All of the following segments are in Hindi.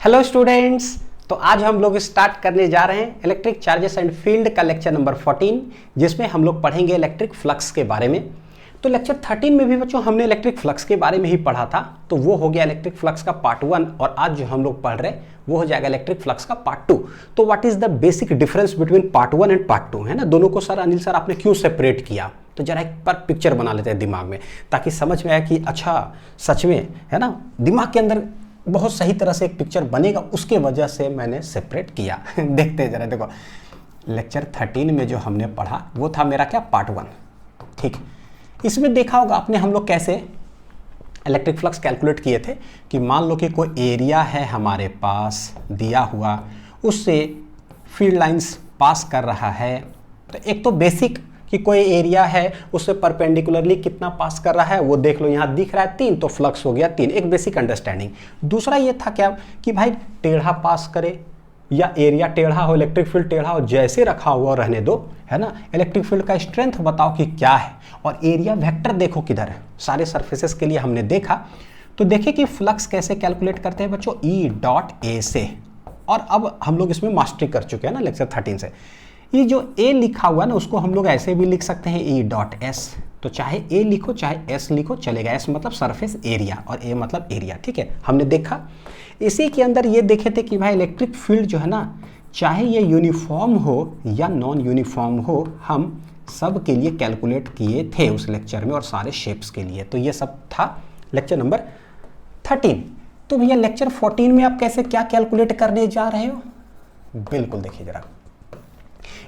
हेलो स्टूडेंट्स, तो आज हम लोग स्टार्ट करने जा रहे हैं इलेक्ट्रिक चार्जेस एंड फील्ड का लेक्चर नंबर 14, जिसमें हम लोग पढ़ेंगे इलेक्ट्रिक फ्लक्स के बारे में। तो लेक्चर 13 में भी बच्चों हमने इलेक्ट्रिक फ्लक्स के बारे में ही पढ़ा था, तो वो हो गया इलेक्ट्रिक फ्लक्स का पार्ट 1, और आज जो हम लोग पढ़ रहे हैं वो हो जाएगा इलेक्ट्रिक फ्लक्स का पार्ट 2। तो what is the basic difference between part 1 and part 2, है ना। दोनों को सर अनिल सर आपने क्यों सेपरेट किया, तो जरा एक बार पिक्चर बना लेते हैं दिमाग में, ताकि समझ में आए कि अच्छा सच में, है ना, दिमाग के अंदर बहुत सही तरह से एक पिक्चर बनेगा, उसके वजह से मैंने सेपरेट किया। देखते हैं जरा, देखो लेक्चर 13 में जो हमने पढ़ा वो था मेरा क्या, पार्ट 1, ठीक। इसमें देखा होगा आपने हम लोग कैसे इलेक्ट्रिक फ्लक्स कैलकुलेट किए थे कि मान लो कि कोई एरिया है हमारे पास दिया हुआ, उससे फील्ड लाइंस पास कर रहा है। तो एक तो बेसिक कि कोई एरिया है उससे परपेंडिकुलरली कितना पास कर रहा है वो देख लो, यहाँ दिख रहा है 3, तो फ्लक्स हो गया 3, एक बेसिक अंडरस्टैंडिंग। दूसरा ये था क्या कि भाई टेढ़ा पास करे या एरिया टेढ़ा हो, इलेक्ट्रिक फील्ड टेढ़ा हो, जैसे रखा हुआ रहने दो, है ना। इलेक्ट्रिक फील्ड का स्ट्रेंथ बताओ कि क्या है, और एरिया वेक्टर देखो किधर है। सारे सरफेसेस के लिए हमने देखा, तो देखे कि फ्लक्स कैसे कैलकुलेट करते हैं बच्चों, ई डॉट ए से। और अब हम लोग इसमें मास्टरी कर चुके हैं ना लेक्चर 13 से। ये जो ए लिखा हुआ है ना, उसको हम लोग ऐसे भी लिख सकते हैं, ई डॉट एस। तो चाहे ए लिखो चाहे एस लिखो चलेगा। एस मतलब सरफेस एरिया और ए मतलब एरिया, ठीक है। हमने देखा इसी के अंदर ये देखे थे कि भाई इलेक्ट्रिक फील्ड जो है ना, चाहे ये यूनिफॉर्म हो या नॉन यूनिफॉर्म हो, हम सब के लिए कैलकुलेट किए थे उस लेक्चर में, और सारे शेप्स के लिए। तो ये सब था लेक्चर नंबर 13। तो भैया लेक्चर 14 में आप कैसे क्या कैलकुलेट करने जा रहे हो, बिल्कुल देखिए जरा।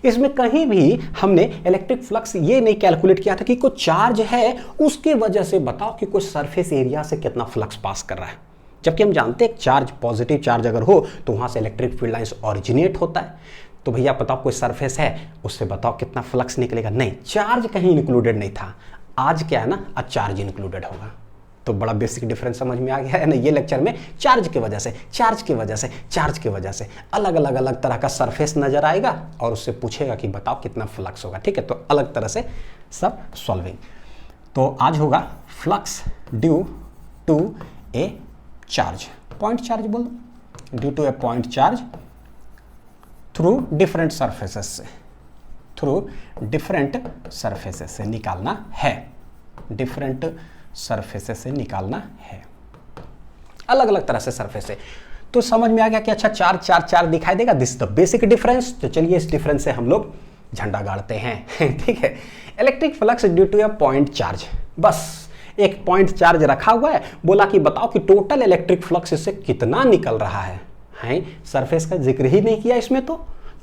इसमें कहीं भी हमने इलेक्ट्रिक फ्लक्स ये नहीं कैलकुलेट किया था कि कोई चार्ज है उसकी वजह से बताओ कि कोई सरफेस एरिया से कितना फ्लक्स पास कर रहा है। जबकि हम जानते हैं चार्ज, पॉजिटिव चार्ज अगर हो तो वहां से इलेक्ट्रिक फील्ड लाइंस ओरिजिनेट होता है। तो भैया बताओ कोई सरफेस है उससे बताओ कितना फ्लक्स निकलेगा, नहीं, चार्ज कहीं इंक्लूडेड नहीं था। आज क्या है ना, आज चार्ज इंक्लूडेड होगा। तो बड़ा बेसिक डिफरेंस समझ में आ गया है ना। ये लेक्चर में चार्ज की वजह से, चार्ज की वजह से, चार्ज की वजह से अलग अलग अलग तरह का सरफेस नजर आएगा, और उससे पूछेगा कि बताओ कितना फ्लक्स होगा, ठीक है। तो अलग तरह से सब सॉल्विंग। तो आज होगा flux due to a charge, point charge बोल दो, due to a point charge through different surfaces से, थ्रू डिफरेंट सरफेसेस से निकालना है, डिफरेंट सरफेसेस से निकालना है, अलग अलग तरह से सरफेस से। तो समझ में आ गया कि अच्छा चार चार चार दिखाई देगा, दिस द बेसिक डिफरेंस। तो चलिए इस डिफरेंस से हम लोग झंडा गाड़ते हैं। ठीक है, electric flux due to a point charge, बस एक पॉइंट चार्ज रखा हुआ है, बोला कि बताओ कि टोटल इलेक्ट्रिक फ्लक्स इससे कितना निकल रहा है। सरफेस का जिक्र ही नहीं किया इसमें।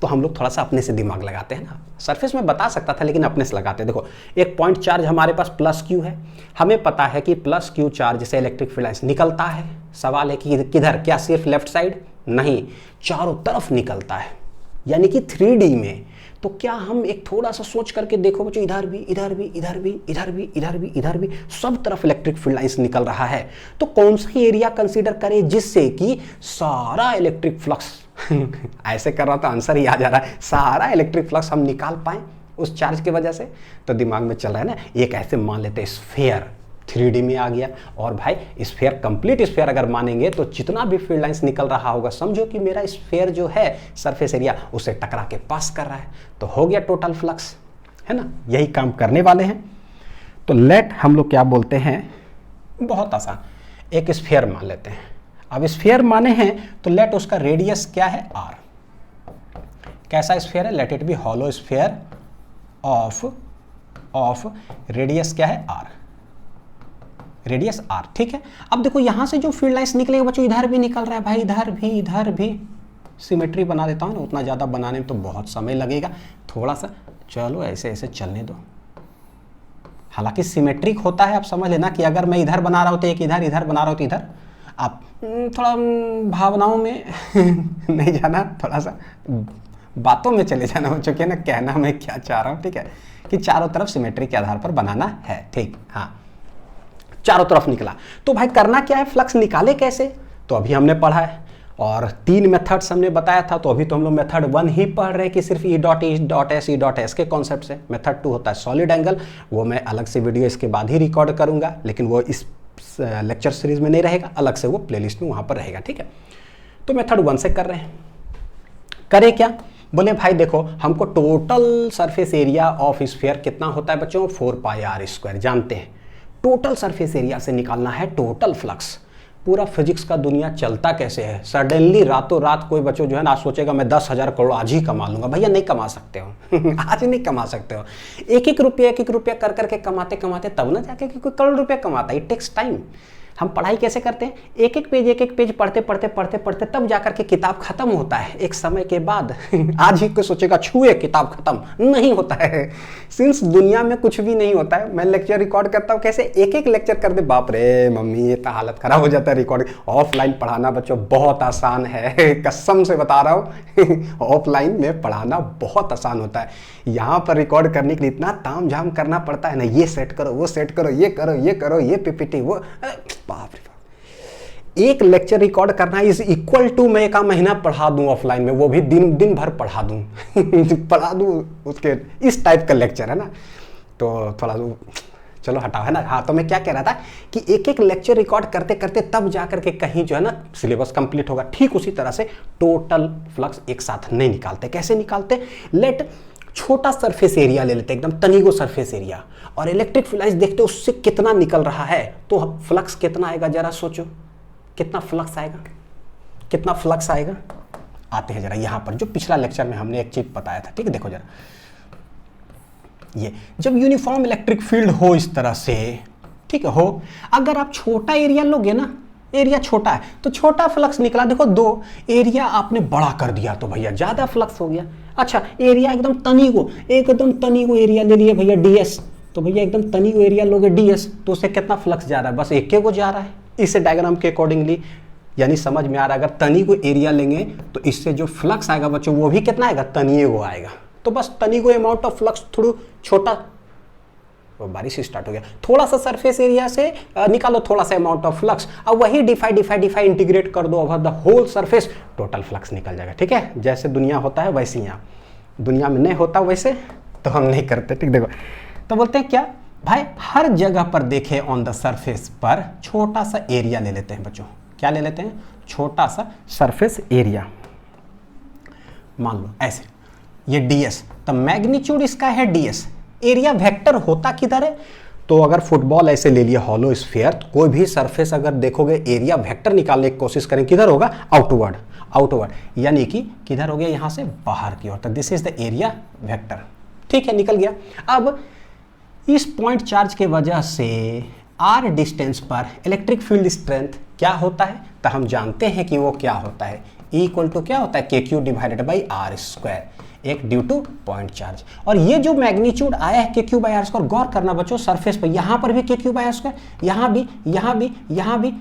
तो हम लोग थोड़ा सा अपने से दिमाग लगाते हैं ना। सरफेस में बता सकता था लेकिन अपने से लगाते हैं। देखो एक पॉइंट चार्ज हमारे पास प्लस क्यू है, हमें पता है कि प्लस क्यू चार्ज से इलेक्ट्रिक फील्ड लाइंस निकलता है। सवाल है कि किधर, क्या सिर्फ लेफ्ट साइड, नहीं, चारों तरफ निकलता है, यानी कि 3D में। तो क्या हम एक थोड़ा सा सोच करके देखो बच्चों, इधर भी, इधर भी, इधर भी, इधर भी, इधर भी, इधर भी, सब तरफ इलेक्ट्रिक फील्ड लाइंस निकल रहा है। तो कौन सा एरिया कंसीडर करें जिससे कि सारा इलेक्ट्रिक फ्लक्स ऐसे कर रहा था, आंसर ही आ जा रहा है, सारा इलेक्ट्रिक फ्लक्स हम निकाल पाए उस चार्ज की वजह से। तो दिमाग में चल रहा है ना, एक ऐसे मान लेते हैं स्फीयर 3D में आ गया, और भाई स्फीयर, कंप्लीट स्फीयर अगर मानेंगे तो जितना भी फील्ड लाइंस निकल रहा होगा, समझो कि मेरा स्फीयर जो है सरफेस एरिया उसे टकरा के पास कर रहा है, तो हो गया टोटल फ्लक्स, है ना। यही काम करने वाले हैं। तो लेट हम लोग क्या बोलते हैं, बहुत आसान, एक स्फीयर मान लेते हैं। अब स्फीयर माने हैं तो लेट उसका रेडियस क्या है, आर। कैसा स्फीयर है, let it be hollow sphere of radius क्या है, आर, रेडियस आर, ठीक है। अब देखो यहां से जो फील्ड लाइंस निकलेगा बच्चों, इधर भी निकल रहा है भाई, इधर भी, इधर भी। सिमेट्री बना देता हूं ना, उतना ज्यादा बनाने में तो बहुत समय लगेगा, थोड़ा सा चलो ऐसे ऐसे चलने दो। हालांकि सिमेट्रिक होता है, आप समझ लेना कि अगर मैं इधर बना रहा हूं तो एक इधर, इधर बना रहा हूं तो इधर। आप थोड़ा भावनाओं में नहीं जाना, थोड़ा सा बातों में चले जाना बच्चों के ना, कहना मैं क्या चाह रहा हूं, ठीक है, कि चारों तरफ सिमेट्री के आधार पर बनाना है, ठीक। हाँ, चारों तरफ निकला तो भाई करना क्या है, फ्लक्स निकाले कैसे, तो अभी हमने पढ़ा है, और 3 मेथड्स हमने बताया था। तो अभी तो हम लोग मेथड 1 ही पढ़ रहे हैं कि सिर्फ ई डॉट एस के कॉन्सेप्ट से। मेथड 2 होता है सॉलिड एंगल, वो मैं अलग से वीडियो इसके बाद ही रिकॉर्ड करूंगा, लेकिन वो इस लेक्चर सीरीज में नहीं रहेगा, अलग से वो प्लेलिस्ट में वहां पर रहेगा, ठीक है। तो मेथड 1 से कर रहे हैं। करें क्या, बोले भाई देखो हमको total surface area of sphere कितना होता है बच्चों, 4πr², जानते हैं। टोटल सरफेस एरिया से निकालना है टोटल फ्लक्स। पूरा फिजिक्स का दुनिया चलता कैसे है, सडनली रातों रात कोई बच्चों जो है ना सोचेगा मैं 10,000 करोड़ आज ही कमा लूंगा। भैया नहीं कमा सकते हो आज नहीं कमा सकते हो। एक एक रुपया कर करके कमाते कमाते तब ना जाके कोई करोड़ रुपया कमाता है। It takes time. हम पढ़ाई कैसे करते हैं, एक एक पेज पढ़ते तब जाकर के किताब खत्म होता है एक समय के बाद आज ही कोई सोचेगा छुए किताब खत्म, नहीं होता है। सिंस दुनिया में कुछ भी नहीं होता है। मैं लेक्चर रिकॉर्ड करता हूँ, कैसे एक एक लेक्चर कर दे, बाप रे मम्मी ये तो हालत खराब हो जाता है रिकॉर्डिंग। ऑफलाइन पढ़ाना बच्चों बहुत आसान है, कसम से बता रहा हूँ ऑफलाइन में पढ़ाना बहुत आसान होता है। यहाँ पर रिकॉर्ड करने के लिए इतना ताम झाम करना पड़ता है ना, ये सेट करो वो सेट करो, ये करो ये पीपीटी वो, बाप रे बाप। एक लेक्चर रिकॉर्ड करना इज इक्वल टू मैं एक महीना पढ़ा दूं ऑफलाइन में, वो भी दिन भर पढ़ा दूं उसके इस टाइप का लेक्चर है ना। तो थोड़ा चलो हटाओ, है ना। हाँ, तो मैं क्या कह रहा था कि एक एक लेक्चर रिकॉर्ड करते करते तब जाकर के कहीं जो है ना सिलेबस कंप्लीट होगा। ठीक उसी तरह से टोटल फ्लक्स एक साथ नहीं निकालते। कैसे निकालते, लेट छोटा सरफेस एरिया ले लेते, एकदम तनिगो सरफेस एरिया, और इलेक्ट्रिक फ्लक्स देखते उससे कितना निकल रहा है, तो फ्लक्स कितना आएगा जरा सोचो, कितना फ्लक्स आएगा, कितना फ्लक्स आएगा। आते हैं जरा यहां पर, जो पिछला लेक्चर में हमने एक चीज बताया था, ठीक है। देखो जरा, ये जब यूनिफॉर्म इलेक्ट्रिक फील्ड हो इस तरह से, ठीक है, हो, अगर आप छोटा एरिया लोगे ना, एरिया छोटा है तो छोटा फ्लक्स निकला। देखो दो एरिया आपने बड़ा कर दिया तो भैया ज्यादा फ्लक्स हो गया। अच्छा, एरिया एकदम तनिगो एरिया ले लिए भैया ds, तो भैया एकदम तनिगो एरिया लोगे ds, तो उससे कितना फ्लक्स जा रहा है, बस एक को जा रहा है। इस डायग्राम के अकॉर्डिंगली यानी समझ में आ रहा है, अगर तनिगो एरिया लेंगे तो इससे जो फ्लक्स आएगा बच्चों वो भी कितना आएगा, तनिगो आएगा। तो बस तनिगो अमाउंट ऑफ फ्लक्स थोड़ा छोटा, बारिश स्टार्ट हो गया, थोड़ा सा सरफेस एरिया से निकालो थोड़ा सा अमाउंट ऑफ फ्लक्स, अब वही डिफाई इंटीग्रेट कर दो over the whole surface, total flux निकल जाएगा। ठीक है, जैसे दुनिया होता है वैसे यहाँ दुनिया में नहीं होता, वैसे तो हम नहीं करते। ठीक, देखो तो बोलते हैं क्या भाई, हर जगह पर देखे ऑन द सरफेस पर छोटा सा एरिया ले लेते हैं बच्चों। क्या ले लेते हैं, छोटा सा सरफेस एरिया। मान लो ऐसे ये ds, तो मैग्नीट्यूड इसका है ds। एरिया वेक्टर होता किधर है, तो अगर फुटबॉल ऐसे ले लिया हॉलो स्फीयर, तो कोई भी सरफेस अगर देखोगे एरिया वेक्टर निकालने की कोशिश करें, किधर होगा, आउटवर्ड, यानी कि किधर हो गया, यहां से बाहर की ओर। तो this is the area vector. ठीक है, निकल गया। अब इस पॉइंट चार्ज के वजह से r डिस्टेंस पर इलेक्ट्रिक फील्ड स्ट्रेंथ क्या होता है, तो हम जानते हैं कि वो क्या होता है, E इक्वल टू क्या होता है, KQ डिवाइडेड बाई r², एक ड्यू टू पॉइंट चार्ज। और ये जो मैग्नीट्यूड आया है KQ बाई r², गौर करना बच्चों सरफेस पर, यहां पर भी KQ बाई r², यहां भी,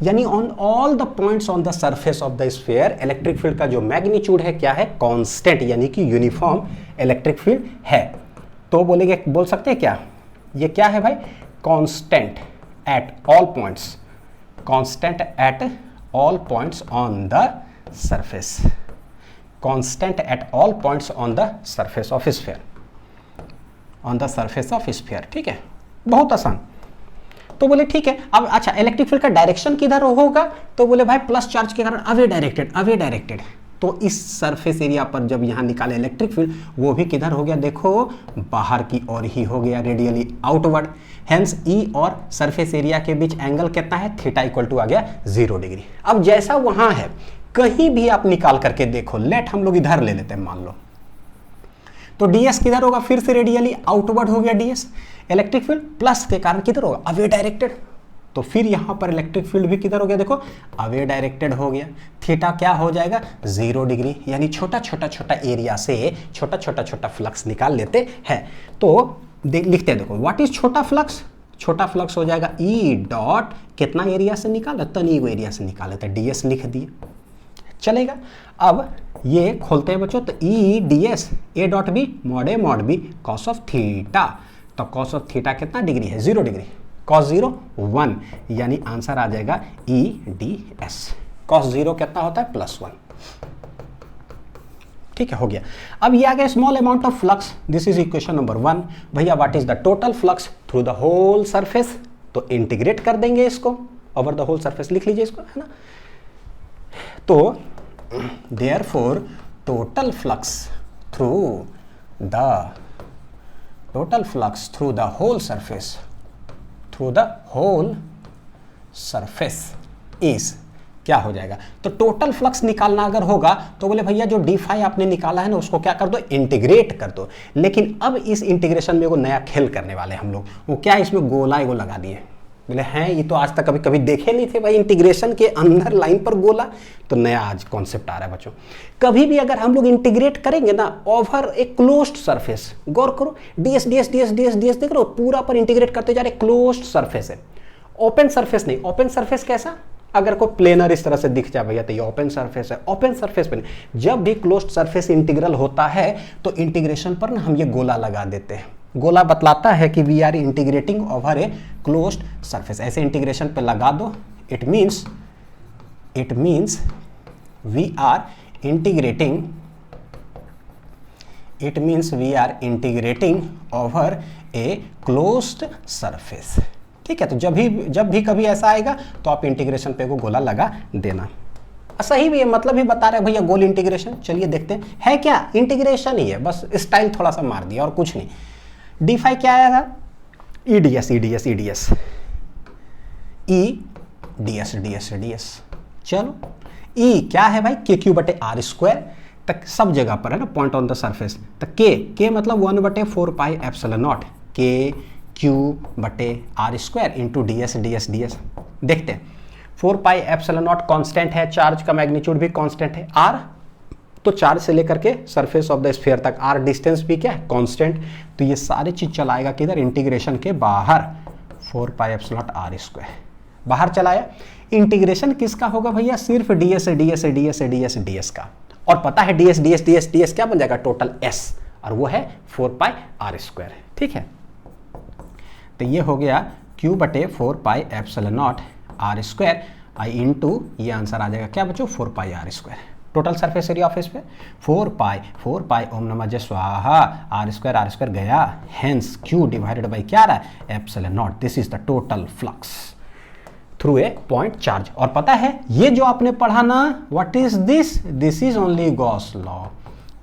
यानी on all the points on the surface of the sphere electric field का जो मैग्नीट्यूड है क्या है, कांस्टेंट, यानी कि यूनिफॉर्म इलेक्ट्रिक फील्ड है। तो बोलेंगे, बोल सकते हैं क्या, ये क्या है भाई, constant at all points, constant at all points on the surface, constant at all points on the surface of sphere, on the surface of sphere. ठीक है, बहुत आसान। तो बोले ठीक है, अब अच्छा इलेक्ट्रिक फील्ड का डायरेक्शन किधर होगा, तो बोले भाई प्लस चार्ज के कारण अवे डायरेक्टेड। तो इस सरफेस एरिया पर जब यहाँ निकाले इलेक्ट्रिक फील्ड, वो भी किधर हो गया, देखो बाहर की ओर ही हो गया, रेडियली आउटवर्ड। हेंस E और सरफेस एरिया के बीच एंगल कितना है, थीटा इक्वल टू आ गया 0 डिग्री। अब जैसा वहां है कहीं भी आप निकाल करके देखो, लेट हम लोग इधर ले लेते हैं मान लो, तो ds किधर होगा, फिर से रेडियली आउटवर्ड हो गया ds। इलेक्ट्रिक फील्ड प्लस के कारण किधर होगा, अवे डायरेक्टेड, तो फिर यहां पर इलेक्ट्रिक फील्ड भी किधर हो गया, देखो अवे डायरेक्टेड हो गया। थीटा क्या हो जाएगा, 0 डिग्री, यानी छोटा एरिया से छोटा फ्लक्स निकाल लेते हैं। तो लिखते हैं, देखो व्हाट इज छोटा फ्लक्स हो जाएगा E डॉट कितना एरिया से निकाला, तनिगो एरिया से निकाले, तो ds लिख दिए, चलेगा। अब ये खोलते हैं बच्चों, तो E ds a dot B mod B cos of theta, तो कॉस ऑफ थीटा कितना डिग्री है, 0 डिग्री, कॉस 0 1, यानी आंसर आ जाएगा E ds। कॉस 0 कितना होता है, +1। ठीक है, हो गया। अब ये आ गया small amount of flux, this is equation number 1। भैया what is the total flux through the whole surface, तो इंटीग्रेट कर देंगे इसको ओवर द होल सरफेस, लिख लीजिए इसको, है ना। तो therefore total flux through the whole surface is क्या हो जाएगा? तो टोटल फ्लक्स निकालना अगर होगा तो बोले भैया जो डी फाई आपने निकाला है ना उसको क्या कर दो, इंटीग्रेट कर दो। लेकिन अब इस इंटीग्रेशन में वो नया खेल करने वाले हम लोग, वो क्या, इसमें गोला एगो लगा दिए। बोले हैं ये तो आज तक कभी कभी देखे नहीं थे भाई, इंटीग्रेशन के अंदर लाइन पर गोला, तो नया आज कॉन्सेप्ट आ रहा है बच्चों। कभी भी अगर हम लोग इंटीग्रेट करेंगे ना ओवर ए क्लोज्ड सरफेस, गौर करो, ds ds ds ds ds देख रहे हो, पूरा पर इंटीग्रेट करते जा रहे, क्लोज्ड सरफेस है, ओपन सरफेस नहीं। ओपन सरफेस कैसा, अगर कोई प्लेनर इस तरह से दिख जाए भैया तो ये ओपन सरफेस है। ओपन सरफेस पे नहीं, जब भी क्लोज्ड सरफेस इंटीग्रल होता है तो इंटीग्रेशन पर ना हम ये गोला लगा देते हैं। गोला बतलाता है कि we are integrating over a closed surface, ऐसे इंटीग्रेशन पे लगा दो, it means we are integrating over a closed surface. ठीक है, तो जब भी कभी ऐसा आएगा तो आप इंटीग्रेशन पे को गोला लगा देना। सही भी है, मतलब ही बता रहे भैया गोल इंटीग्रेशन। चलिए देखते हैं है क्या, इंटीग्रेशन ही है, बस स्टाइल थोड़ा सा मार दिया और कुछ नहीं। डी फाई क्या आया था, ईडीएस ईडीएस ईडीएस ई ds ds ds। चलो ई क्या है भाई, के क्यू बटे आर स्क्वायर, तक सब जगह पर है ना, पॉइंट ऑन द सरफेस। तो के मतलब 1/4 पाई एप्सिलॉन नॉट के क्यू बटे r square into ds ds ds। देखते हैं 4 पाई एप्सिलॉन नॉट कॉन्स्टेंट है, चार्ज का मैग्नीट्यूड भी कॉन्स्टेंट है, आर तो चार्ज से लेकर के सरफेस ऑफ द स्फीयर तक आर डिस्टेंस भी क्या है, कांस्टेंट। तो ये सारी चीज चलाएगा किधर, इंटीग्रेशन के बाहर, 4 pi epsilon naught r square बाहर चलाया। इंटीग्रेशन किसका होगा भैया, सिर्फ ds ds ds ds ds का, और पता है ds ds ds ds क्या बन जाएगा, टोटल s, और वो है 4 पाई आर स्क्वायर। ठीक है, तो ये हो गया q बटे 4 pi epsilon naught r square i into, ये आंसर आ जाएगा क्या बच्चों, 4 pi r square. Total surface area of sphere 4 pi ओम नमः जय स्वाहा, आर स्क्वायर गया, हेंस q डिवाइडेड बाई क्या रहा है, epsilon naught. This is the total flux through a point charge. और पता है ये जो आपने पढ़ा ना, what is this, this is only Gauss law.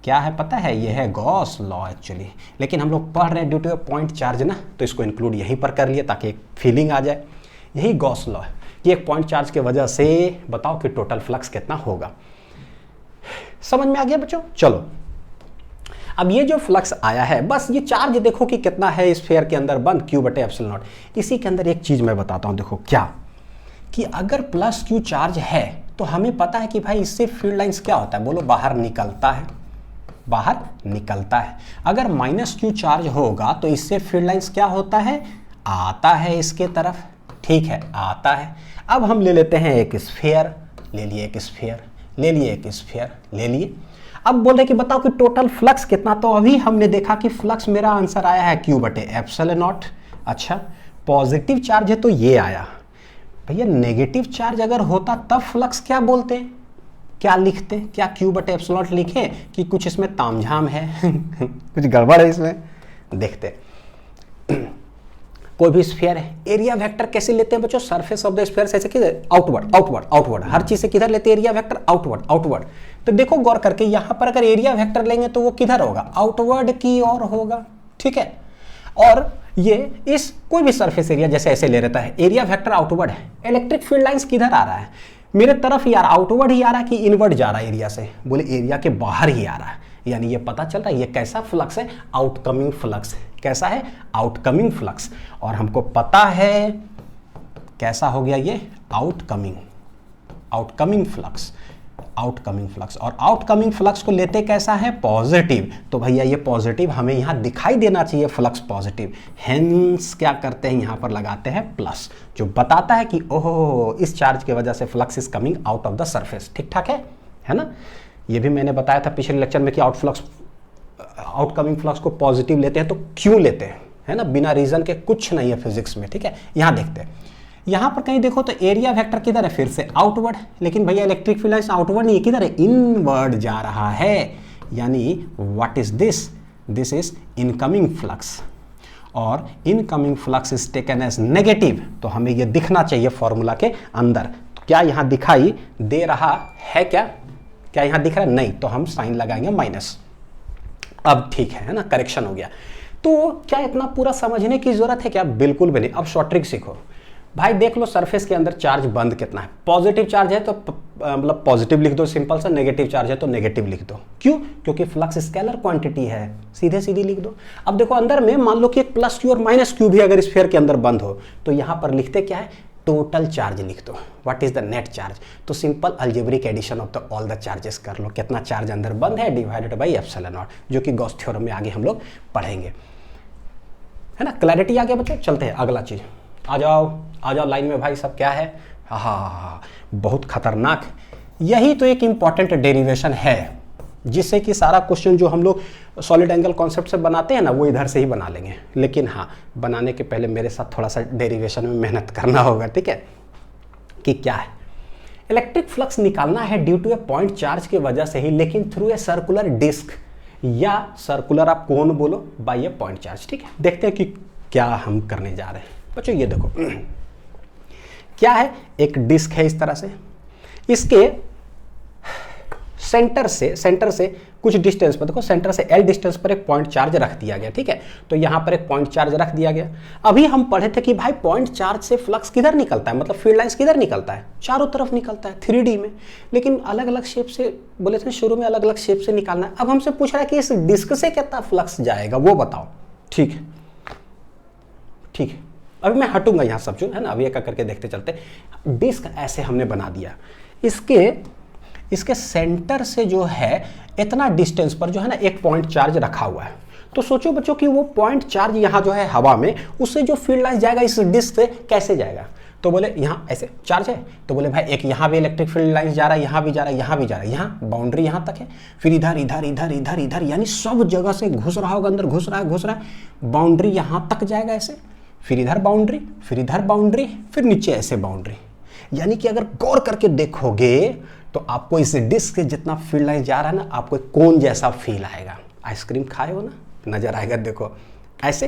क्या है पता है, ये है गॉस लॉ एक्चुअली, लेकिन हम लोग पढ़ रहे हैं due to a point charge ना, तो इसको इंक्लूड यहीं पर कर लिए ताकि एक फीलिंग आ जाए। यही गॉस लॉ है कि एक पॉइंट चार्ज की वजह से बताओ कि टोटल फ्लक्स कितना होगा। समझ में आ गया बच्चों। चलो अब ये जो फ्लक्स आया है, बस ये चार्ज देखो कि कितना है स्फीयर के अंदर बंद, q बटे एप्सिलॉन नॉट। इसी के अंदर एक चीज मैं बताता हूं, देखो क्या, कि अगर प्लस q चार्ज है तो हमें पता है कि भाई इससे फील्ड लाइंस क्या होता है, बोलो बाहर निकलता है, बाहर निकलता है। अगर माइनस q चार्ज होगा तो इससे फील्ड लाइंस क्या होता है, आता है इसके तरफ। ठीक है, आता है। अब हम ले लेते हैं एक स्फीयर, ले लिए एक स्फीयर, ले लिए एक स्फीयर, ले लिए। अब बोल रहे कि बताओ कि टोटल फ्लक्स कितना, तो अभी हमने देखा कि फ्लक्स मेरा आंसर आया है q बटे एप्सिलॉन नॉट। अच्छा, पॉजिटिव चार्ज है तो ये आया भैया, नेगेटिव चार्ज अगर होता तब फ्लक्स क्या बोलते, क्या लिखते, क्या q बटे एप्सिलॉन नॉट लिखे कि कुछ इसमें तामझाम है कुछ गड़बड़ है इसमें। देखते कोई भी स्फीयर है, एरिया वेक्टर कैसे लेते हैं बच्चों, सरफेस ऑफ द स्फीयर से किधर, आउटवर्ड आउटवर्ड आउटवर्ड, हर चीज से किधर लेते हैं एरिया वेक्टर, आउटवर्ड आउटवर्ड। तो देखो गौर करके यहां पर अगर एरिया वेक्टर लेंगे तो वो किधर होगा, आउटवर्ड की ओर होगा। ठीक है, और ये इस कोई भी सरफेस एरिया जैसे ऐसे ले रहता है, एरिया वेक्टर आउटवर्ड है। इलेक्ट्रिक फील्ड लाइंस किधर आ रहा है, मेरे तरफ ही आ रहा, आउटवर्ड ही आ रहा है कि इनवर्ड जा रहा है एरिया से, बोले एरिया के बाहर ही आ रहा है। यानी ये पता चल रहा है ये कैसा फ्लक्स है, आउटकमिंग फ्लक्स। कैसा है, आउटकमिंग फ्लक्स। और हमको पता है कैसा हो गया ये, outcoming, outcoming flux, outcoming flux. और आउटकमिंग फ्लक्स को लेते कैसा है, पॉजिटिव। तो भैया ये पॉजिटिव हमें यहां दिखाई देना चाहिए, फ्लक्स पॉजिटिव। हेंस क्या करते हैं, यहां पर लगाते हैं प्लस, जो बताता है कि ओहो इस चार्ज की वजह से flux is coming out of the surface. ठीक ठाक है ना। ये भी मैंने बताया था पिछले लेक्चर में कि आउटकमिंग फ्लक्स को पॉजिटिव लेते हैं तो क्यों लेते हैं, है ना, बिना रीजन के कुछ नहीं है फिजिक्स में। ठीक है, यहां देखते हैं, यहां पर कहीं देखो तो एरिया वेक्टर किधर है, फिर से आउटवर्ड। लेकिन भैया इलेक्ट्रिक फील्ड लाइंस आउटवर्ड नहीं है, किधर है, इनवर्ड जा रहा है। यानी what is this, this is incoming flux, और incoming flux is taken as negative. तो हमें ये दिखना चाहिए फॉर्मूला के अंदर। क्या यहाँ दिखाई दे रहा है? क्या यहाँ दिख रहा है? नहीं, तो हम साइन लगाएंगे माइनस। अब ठीक है ना, करेक्शन हो गया। तो क्या इतना पूरा समझने की जरूरत है क्या? बिल्कुल भी नहीं। अब शॉर्ट ट्रिक सीखो भाई। देख लो सरफेस के अंदर चार्ज बंद कितना है। पॉजिटिव चार्ज है तो मतलब पॉजिटिव लिख दो सिंपल सा, नेगेटिव चार्ज है तो नेगेटिव लिख दो। क्यों? क्योंकि फ्लक्स स्केलर क्वांटिटी है, सीधे सीधी लिख दो। अब देखो अंदर में मान लो कि एक प्लस क्यू और माइनस क्यू भी अगर स्फीयर के अंदर बंद हो तो यहां पर लिखते क्या है? टोटल चार्ज लिख दो। What is the net charge? तो simple algebraic addition of the all the charges कर लो। कितना चार्ज अंदर बंद है डिवाइडेड बाई एप्सिलॉन नॉट, जो कि गॉस थ्योरम में आगे हम लोग पढ़ेंगे, है ना। क्लैरिटी आ गया बच्चों? चलते हैं अगला चीज। आ जाओ लाइन में भाई सब। क्या है? हाँ, बहुत खतरनाक। यही तो एक इंपॉर्टेंट डेरिवेशन है जिससे कि सारा क्वेश्चन जो हम लोग सॉलिड एंगल कॉन्सेप्ट से बनाते हैं ना, वो इधर से ही बना लेंगे। लेकिन हाँ, बनाने के पहले मेरे साथ थोड़ा सा डेरिवेशन में मेहनत करना होगा, ठीक है। कि क्या है? इलेक्ट्रिक फ्लक्स निकालना है due to a point charge की वजह से ही, लेकिन थ्रू ए सर्कुलर डिस्क या सर्कुलर आप कौन बोलो, बाय ए पॉइंट चार्ज। ठीक है, देखते हैं कि क्या हम करने जा रहे हैं बच्चों। ये देखो क्या है, एक डिस्क है इस तरह से, इसके सेंटर से कुछ डिस्टेंस पर, देखो सेंटर से L डिस्टेंस पर एक पॉइंट चार्ज रख दिया गया। ठीक है, तो यहां पर एक पॉइंट चार्ज रख दिया गया। अभी हम पढ़े थे कि भाई पॉइंट चार्ज से फ्लक्स किधर निकलता है, मतलब फील्ड लाइंस किधर निकलता है? चारों तरफ निकलता है 3D में, लेकिन अलग अलग शेप से बोले थे शुरू में, अलग अलग शेप से निकालना है। अब हमसे पूछ रहा है कि इस डिस्क से कितना फ्लक्स जाएगा, वो बताओ। ठीक है, अभी मैं हटूंगा यहाँ सब जो है ना, अभी एक करके देखते चलते। डिस्क ऐसे हमने बना दिया, इसके सेंटर से जो है इतना डिस्टेंस पर जो है ना एक पॉइंट चार्ज रखा हुआ है। तो सोचो बच्चों कि वो पॉइंट चार्ज यहाँ जो है हवा में, उससे जो फील्ड लाइंस जाएगा इस डिस्क से कैसे जाएगा? तो बोले यहाँ ऐसे चार्ज है, तो बोले भाई एक यहाँ भी इलेक्ट्रिक फील्ड लाइंस जा रहा है, यहाँ भी जा रहा है, यहाँ भी जा रहा है, यहाँ बाउंड्री यहाँ तक है, फिर इधर इधर इधर इधर इधर, यानी सब जगह से घुस रहा होगा अंदर, घुस रहा है, बाउंड्री यहाँ तक जाएगा ऐसे, फिर इधर बाउंड्री, फिर इधर बाउंड्री, फिर नीचे ऐसे बाउंड्री। यानी कि अगर गौर करके देखोगे तो आपको इस डिस्क से जितना फील्ड लाइन जा रहा है ना, आपको एक कोन जैसा फील आएगा। आइसक्रीम खाए हो ना, नजर आएगा। देखो ऐसे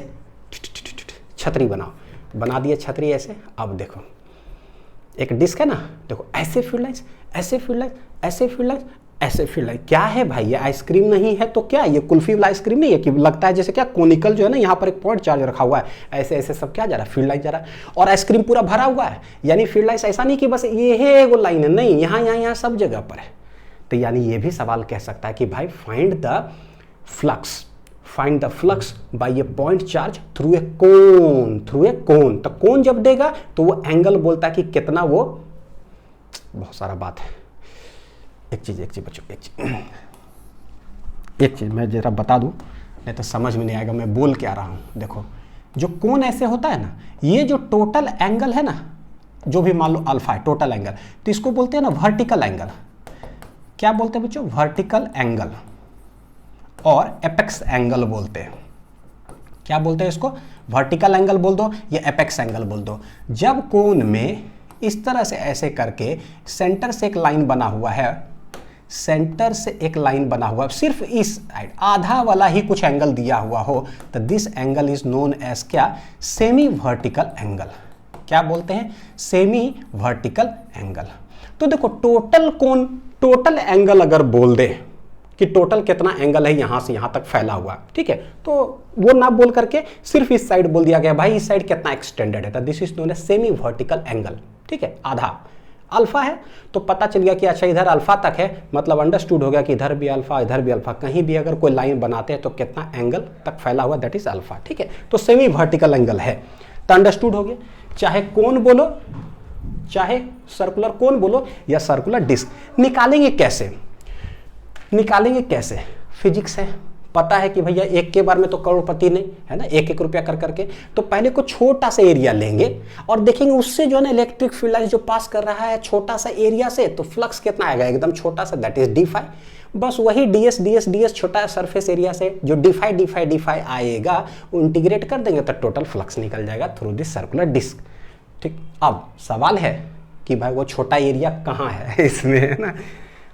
छतरी बना दिए छतरी ऐसे। अब देखो एक डिस्क है ना, देखो ऐसे फील्ड लाइंस, ऐसे फील्ड लाइंस, ऐसे फील्ड लाइंस, ऐसे फील्ड लाइन। क्या है भाई ये? आइसक्रीम नहीं है तो क्या? ये कुल्फी वाला आइसक्रीम नहीं है कि लगता है जैसे क्या कोनिकल जो है ना, यहाँ पर एक पॉइंट चार्ज रखा हुआ है, ऐसे ऐसे सब क्या जा रहा है? फील्ड लाइन जा रहा है। और आइसक्रीम पूरा भरा हुआ है, यानी फील्ड लाइन ऐसा नहीं कि बस ये है वो लाइन है, नहीं, यहाँ सब जगह पर है। तो यानी ये भी सवाल कह सकता है कि भाई find the flux by a point charge through a cone. तो कोन जब देगा तो वो एंगल बोलता है कि कितना, वो बहुत सारा बात है। एक चीज बच्चों, एक चीज मैं जरा बता दूं, नहीं तो समझ में नहीं आएगा मैं बोल क्या रहा हूं। देखो जो कोन ऐसे होता है ना, ये जो टोटल एंगल है ना, जो भी मान लो अल्फा है टोटल एंगल, तो इसको बोलते हैं ना वर्टिकल एंगल। क्या बोलते हैं बच्चों? वर्टिकल एंगल और एपेक्स एंगल बोलते हैं। क्या बोलते हैं इसको? वर्टिकल एंगल बोल दो या एपेक्स एंगल बोल दो। जब कोन में इस तरह से ऐसे करके सेंटर से एक लाइन बना हुआ है, सिर्फ इस साइड आधा वाला ही कुछ एंगल दिया हुआ हो, तो this angle is known as क्या? Semi vertical angle. क्या बोलते हैं? Semi vertical angle. तो देखो टोटल एंगल अगर बोल दे कि टोटल कितना एंगल है यहां से यहां तक फैला हुआ, ठीक है, तो वो ना बोल करके सिर्फ इस साइड बोल दिया गया, भाई इस साइड कितना एक्सटेंडेड है, तो this is known as semi vertical angle. ठीक है, आधा अल्फा है तो पता चल गया कि अच्छा इधर अल्फा तक है, मतलब अंडरस्टूड हो गया कि इधर भी अल्फा इधर भी अल्फा, कहीं भी अगर कोई लाइन बनाते हैं तो कितना एंगल तक फैला हुआ, दैट इज अल्फा। ठीक है, तो सेमी वर्टिकल एंगल है, तो अंडरस्टूड हो गया। चाहे कोन बोलो, चाहे सर्कुलर कोन बोलो या सर्कुलर डिस्क। निकालेंगे कैसे? फिजिक्स है, पता है कि भैया एक के बार में तो करोड़पति नहीं है ना, एक रुपया कर करके। तो पहले को छोटा सा एरिया लेंगे और देखेंगे उससे जो है ना इलेक्ट्रिक फील्ड लाइन जो पास कर रहा है छोटा सा एरिया से, तो फ्लक्स कितना आएगा? एकदम छोटा सा, दैट इज d5। बस वही ds छोटा सरफेस एरिया से जो d5 आएगा वो इंटीग्रेट कर देंगे तो टोटल फ्लक्स निकल जाएगा थ्रू दिस सर्कुलर डिस्क। ठीक, अब सवाल है कि भाई वो छोटा एरिया कहाँ है इसमें, है ना,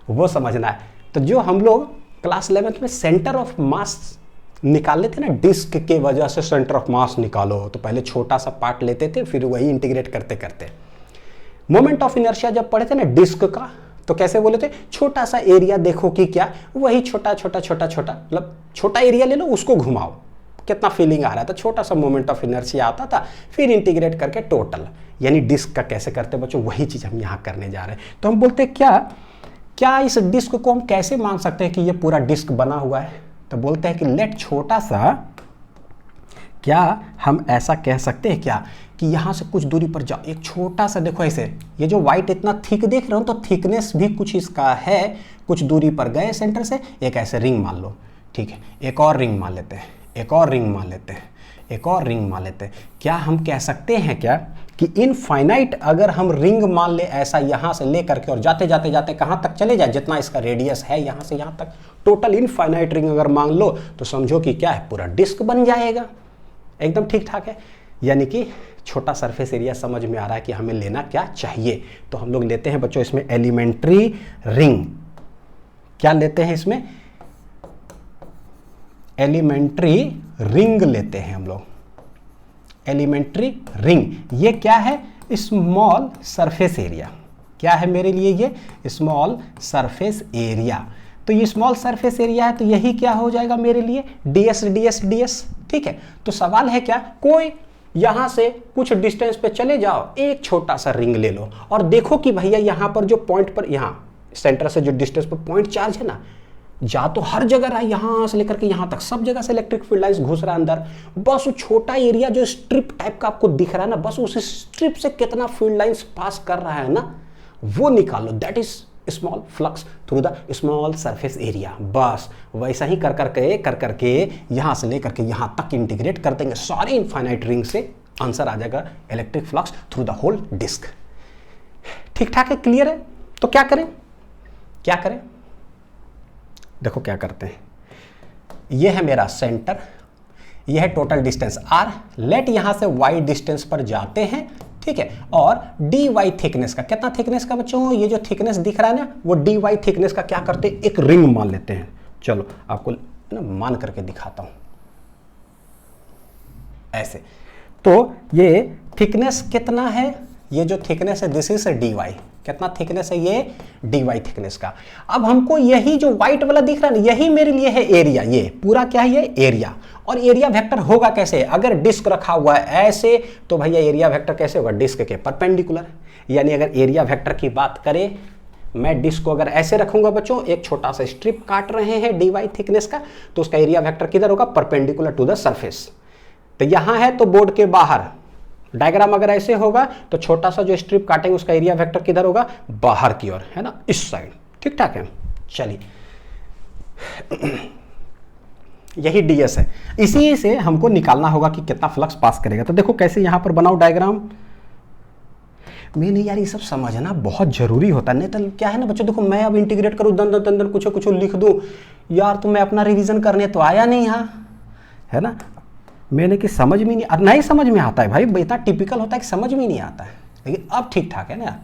वो समझना है। तो जो हम लोग क्लास 11th में सेंटर ऑफ मास निकाल लेते ना, डिस्क के वजह से सेंटर ऑफ मास निकालो, तो पहले छोटा सा पार्ट लेते थे, फिर वही इंटीग्रेट करते मोमेंट ऑफ इनर्शिया जब पढ़े थे ना डिस्क का, तो कैसे बोले थे, छोटा सा एरिया देखो कि क्या, वही छोटा छोटा छोटा छोटा, मतलब छोटा एरिया ले लो, उसको घुमाओ, कितना फीलिंग आ रहा था, छोटा सा मोमेंट ऑफ इनर्शिया आता था, फिर इंटीग्रेट करके टोटल, यानी डिस्क का कैसे करते बच्चों, वही चीज हम यहाँ करने जा रहे हैं। तो हम बोलते क्या क्या इस डिस्क को हम कैसे मान सकते हैं कि ये पूरा डिस्क बना हुआ है, तो बोलते हैं कि लेट छोटा सा, क्या हम ऐसा कह सकते हैं क्या कि यहाँ से कुछ दूरी पर जाओ, एक छोटा सा देखो ऐसे, ये जो व्हाइट इतना थिक देख रहे हो, तो थिकनेस भी कुछ इसका है, कुछ दूरी पर गए सेंटर से, एक ऐसे रिंग मान लो, ठीक है, एक और रिंग मान लेते हैं, एक और रिंग मान लेते हैं, एक और रिंग मान लेते हैं। क्या हम कह सकते हैं क्या कि इनफाइनाइट अगर हम रिंग मान ले ऐसा, यहाँ से ले करके और जाते जाते जाते कहाँ तक चले जाए, जितना इसका रेडियस है यहाँ से यहाँ तक, टोटल इनफाइनाइट रिंग अगर मान लो, तो समझो कि क्या है, पूरा डिस्क बन जाएगा। एकदम ठीक ठाक है, यानी कि छोटा सरफेस एरिया समझ में आ रहा है कि हमें लेना क्या चाहिए। तो हम लोग लेते हैं बच्चों इसमें एलिमेंट्री रिंग, क्या लेते हैं इसमें, एलिमेंट्री रिंग लेते हैं हम लोग, एलिमेंट्री रिंग। ये क्या है, स्मॉल सरफेस एरिया, क्या है मेरे लिए ये स्मॉल सरफेस एरिया। तो ये स्मॉल सरफेस एरिया है, तो यही क्या हो जाएगा मेरे लिए, ds ds ds, ठीक है। तो सवाल है क्या, कोई यहां से कुछ डिस्टेंस पे चले जाओ, एक छोटा सा रिंग ले लो और देखो कि भैया यहां पर जो पॉइंट पर, यहां सेंटर से जो डिस्टेंस पर पॉइंट चार्ज है ना, जा तो हर जगह रहा है, यहां से लेकर के यहां तक सब जगह से इलेक्ट्रिक फील्ड लाइंस घुस रहा है अंदर, बस वो छोटा एरिया जो स्ट्रिप टाइप का आपको दिख रहा है ना, बस उस स्ट्रिप से कितना फील्ड लाइंस पास कर रहा है ना, वो निकालो, that is small flux through the small surface area. बस वैसा ही कर करके यहां से लेकर के यहां तक इंटीग्रेट कर देंगे सारे इनफाइनाइट रिंग से, आंसर आ जाएगा electric flux through the whole disc. ठीक ठाक है, क्लियर है। तो क्या करें, क्या करें, देखो क्या करते हैं, ये है मेरा सेंटर, ये है टोटल डिस्टेंस r, लेट यहां से y डिस्टेंस पर जाते हैं, ठीक है, और dy थिकनेस का, कितना थिकनेस का बच्चों, ये जो थिकनेस दिख रहा है ना, वो dy थिकनेस का क्या करते हैं, एक रिंग मान लेते हैं। चलो आपको ना मान करके दिखाता हूं, ऐसे। तो ये थिकनेस कितना है, ये जो थिकनेस है दिस इज dy, कितना थिकनेस है ये, dy थिकनेस का। अब हमको यही जो व्हाइट वाला दिख रहा है ना, यही मेरे लिए है एरिया, ये पूरा क्या है, ये एरिया। और एरिया वेक्टर होगा कैसे, अगर डिस्क रखा हुआ है ऐसे, तो भैया एरिया वेक्टर कैसे होगा, डिस्क के परपेंडिकुलर। यानी अगर एरिया वेक्टर की बात करें, मैं डिस्क को अगर ऐसे रखूंगा बच्चों, एक छोटा सा स्ट्रिप काट रहे हैं dy थिकनेस का, तो उसका एरिया वेक्टर किधर होगा, परपेंडिकुलर टू द सरफेस। तो यहां है तो बोर्ड के बाहर, डायग्राम अगर ऐसे होगा तो छोटा सा जो स्ट्रिप काटेंगे उसका एरिया वेक्टर किधर होगा, बाहर की ओर, है ना, इस साइड। ठीक ठाक है, चलिए यही ds है, इसी से हमको निकालना होगा कि कितना फ्लक्स पास करेगा। तो देखो कैसे यहां पर बनाओ डायग्राम, मैंने यार ये सब समझना बहुत जरूरी होता है, नहीं तो क्या है ना बच्चों, देखो मैं अब इंटीग्रेट करूँ दन दन दन कुछ लिख दूं यार, तो मैं अपना रिवीजन करने तो आया नहीं यहाँ, है ना, मैंने कि समझ में नहीं समझ में आता है भाई, इतना टिपिकल होता है कि समझ में नहीं आता है, लेकिन अब ठीक ठाक है ना,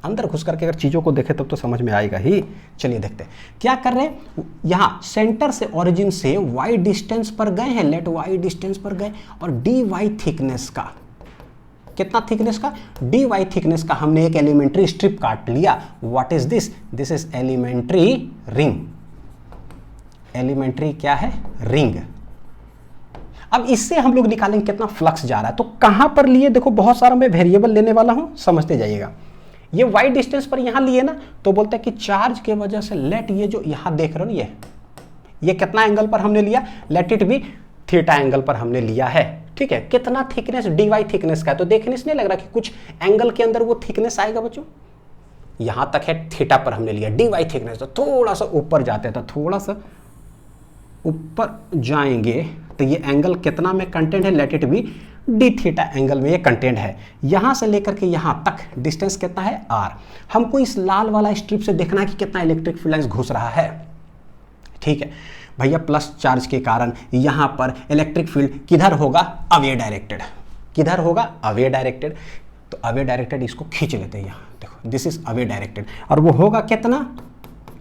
अंदर घुस करके अगर चीज़ों को देखे तब तो समझ में आएगा ही। चलिए देखते हैं क्या कर रहे हैं, यहाँ सेंटर से ओरिजिन से y डिस्टेंस पर गए हैं, लेट y डिस्टेंस पर गए, और dy थिकनेस का, कितना थिकनेस का, dy थिकनेस का हमने एक एलिमेंट्री स्ट्रिप काट लिया। What is this, this is elementary ring, elementary क्या है, रिंग। अब इससे हम लोग निकालेंगे कितना फ्लक्स जा रहा है। तो कहां पर लिए, देखो बहुत सारा मैं वेरिएबल लेने वाला हूं, समझते जाइएगा। ये y डिस्टेंस पर यहां लिए ना, तो बोलते हैं कि चार्ज के वजह से लेट, ये जो यहां देख रहे हो ये कितना एंगल पर हमने लिया, let it be theta angle पर हमने लिया है, ठीक है। कितना थिकनेस, dy थिकनेस का है, तो देखने से नहीं लग रहा कि कुछ एंगल के अंदर वो थिकनेस आएगा बच्चों, यहां तक है, थीटा पर हमने लिया dy थिकनेस। तो थोड़ा सा ऊपर जाते हैं, तो थोड़ा सा ऊपर जाएंगे तो ये एंगल कितना में कंटेंट है, let it be D theta angle में ये कंटेंट है। यहां से लेकर के यहां तक डिस्टेंस कितना है, r। हमको इस लाल वाला स्ट्रिप से देखना है कि कितना इलेक्ट्रिक फील्ड लाइंस घुस रहा है, ठीक है भैया। प्लस चार्ज के कारण यहां पर इलेक्ट्रिक फील्ड किधर होगा, अवे डायरेक्टेड, किधर होगा, अवे डायरेक्टेड। तो अवे डायरेक्टेड इसको खींच लेते हैं, यहाँ देखो दिस इज अवे डायरेक्टेड, और वो होगा कितना,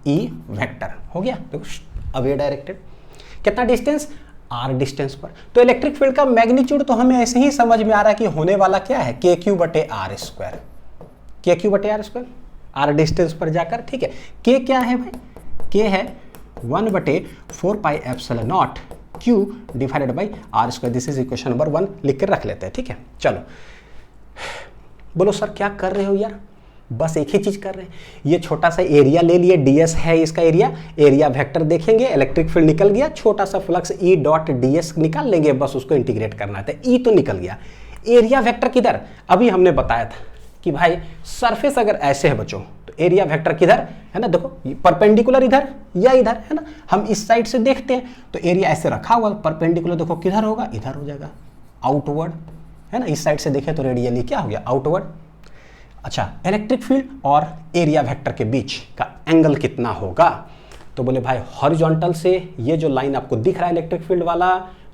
E वेक्टर हो गया, देखो अवे डायरेक्टेड, कितना डिस्टेंस, r डिस्टेंस पर। तो इलेक्ट्रिक फील्ड का मैग्नीट्यूड तो हमें ऐसे ही समझ में आ रहा है कि होने वाला क्या है, KQ/r², के क्यू बटे आर स्क्वायर, आर डिस्टेंस पर जाकर, ठीक है। के क्या है भाई, के है 1/4πε0 q divided by r square. This is equation number 1 लिख कर रख लेते हैं, ठीक है। चलो बोलो सर क्या कर रहे हो यार, बस एक ही चीज कर रहे हैं। ये छोटा सा एरिया ले लिए, ds है इसका एरिया, एरिया वेक्टर देखेंगे, इलेक्ट्रिक फील्ड निकल गया, छोटा सा फ्लक्स E डॉट ds निकाल लेंगे, बस उसको इंटीग्रेट करना था। E तो निकल गया, एरिया वेक्टर किधर, अभी हमने बताया था कि भाई सरफेस अगर ऐसे है बच्चों तो एरिया वेक्टर किधर है ना, देखो परपेंडिकुलर इधर या इधर है ना, हम इस साइड से देखते हैं तो एरिया ऐसे रखा हुआ परपेंडिकुलर, देखो किधर होगा, इधर हो जाएगा, आउटवर्ड है ना। इस साइड से देखें तो रेडियली क्या हो गया, आउटवर्ड। अच्छा, इलेक्ट्रिक फील्ड और एरिया वेक्टर के बीच का एंगल कितना होगा, तो बोले भाई हॉरिजॉन्टल से ये जो लाइन आपको दिख रहा है इलेक्ट्रिक फील्ड वाला,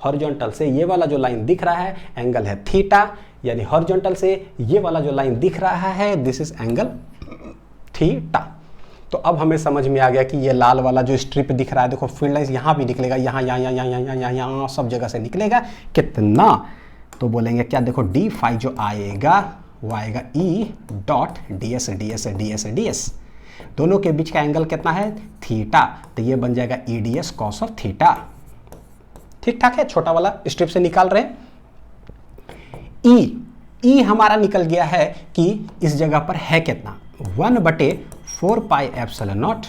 हॉरिजॉन्टल से ये वाला जो लाइन दिख रहा है एंगल है थीटा, यानी हॉरिजॉन्टल से ये वाला जो लाइन दिख रहा है दिस इज एंगल थीटा। तो अब हमें समझ में आ गया कि ये लाल वाला जो स्ट्रिप दिख रहा है, देखो फील्ड लाइन्स यहाँ भी निकलेगा, यहाँ यहाँ यहाँ यहाँ यहाँ यहाँ यहाँ सब जगह से निकलेगा, कितना, तो बोलेंगे क्या, देखो डी फाई जो आएगा वो आएगा E dot D S D S D S D S, दोनों के बीच का एंगल कितना है, थीटा, तो ये बन जाएगा E D S cos of theta. ठीक ठाक है, छोटा वाला स्ट्रिप से निकाल रहे हैं। ई हमारा निकल गया है कि इस जगह पर है कितना, 1/4πε0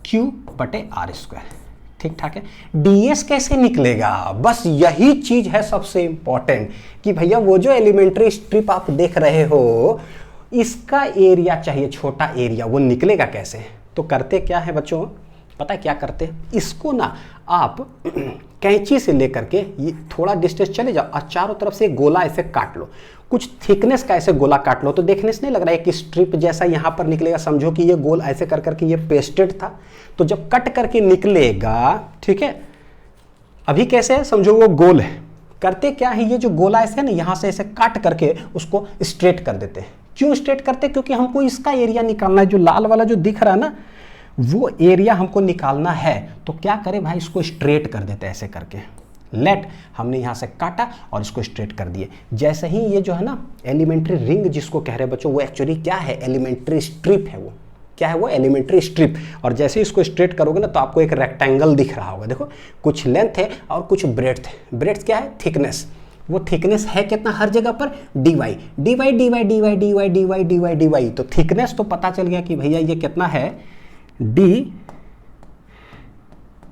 क्यू बटे आर स्क्वायर। ठीक ठाक है। ds कैसे निकलेगा, बस यही चीज है सबसे इंपॉर्टेंट कि भैया वो जो एलिमेंट्री स्ट्रिप आप देख रहे हो इसका एरिया चाहिए, छोटा एरिया, वो निकलेगा कैसे। तो करते क्या है बच्चों, पता है क्या करते हैं, इसको ना आप कैंची से लेकर के ये थोड़ा डिस्टेंस चले जाओ और चारों तरफ से गोला ऐसे काट लो, कुछ थिकनेस का ऐसे गोला काट लो, तो देखने से नहीं लग रहा है कि स्ट्रिप जैसा यहाँ पर निकलेगा, समझो कि ये गोल ऐसे कर करके ये पेस्टेड था, तो जब कट करके निकलेगा, ठीक है, अभी कैसे है, समझो वो गोल है, करते क्या है, ये जो गोला ऐसे है ना यहाँ से ऐसे काट करके उसको स्ट्रेट कर देते हैं। क्यों स्ट्रेट करते हैं, क्योंकि हमको इसका एरिया निकालना है, जो लाल वाला जो दिख रहा है ना वो एरिया हमको निकालना है, तो क्या करें भाई, इसको स्ट्रेट कर देते हैं ऐसे करके। लेट हमने यहाँ से काटा और इसको स्ट्रेट कर दिए। जैसे ही ये जो है ना एलिमेंट्री रिंग जिसको कह रहे हैं बच्चों, वो एक्चुअली क्या है, एलिमेंट्री स्ट्रिप है, वो क्या है, वो एलिमेंट्री स्ट्रिप। और जैसे ही इसको स्ट्रेट करोगे ना तो आपको एक रेक्टेंगल दिख रहा होगा, देखो कुछ लेंथ है और कुछ ब्रेड्थ है। ब्रेड्थ क्या है, थिकनेस, वो थिकनेस है कितना हर जगह पर, dy dy dy dy dy dy dy dy dy, तो थिकनेस तो पता चल गया कि भैया ये कितना है, d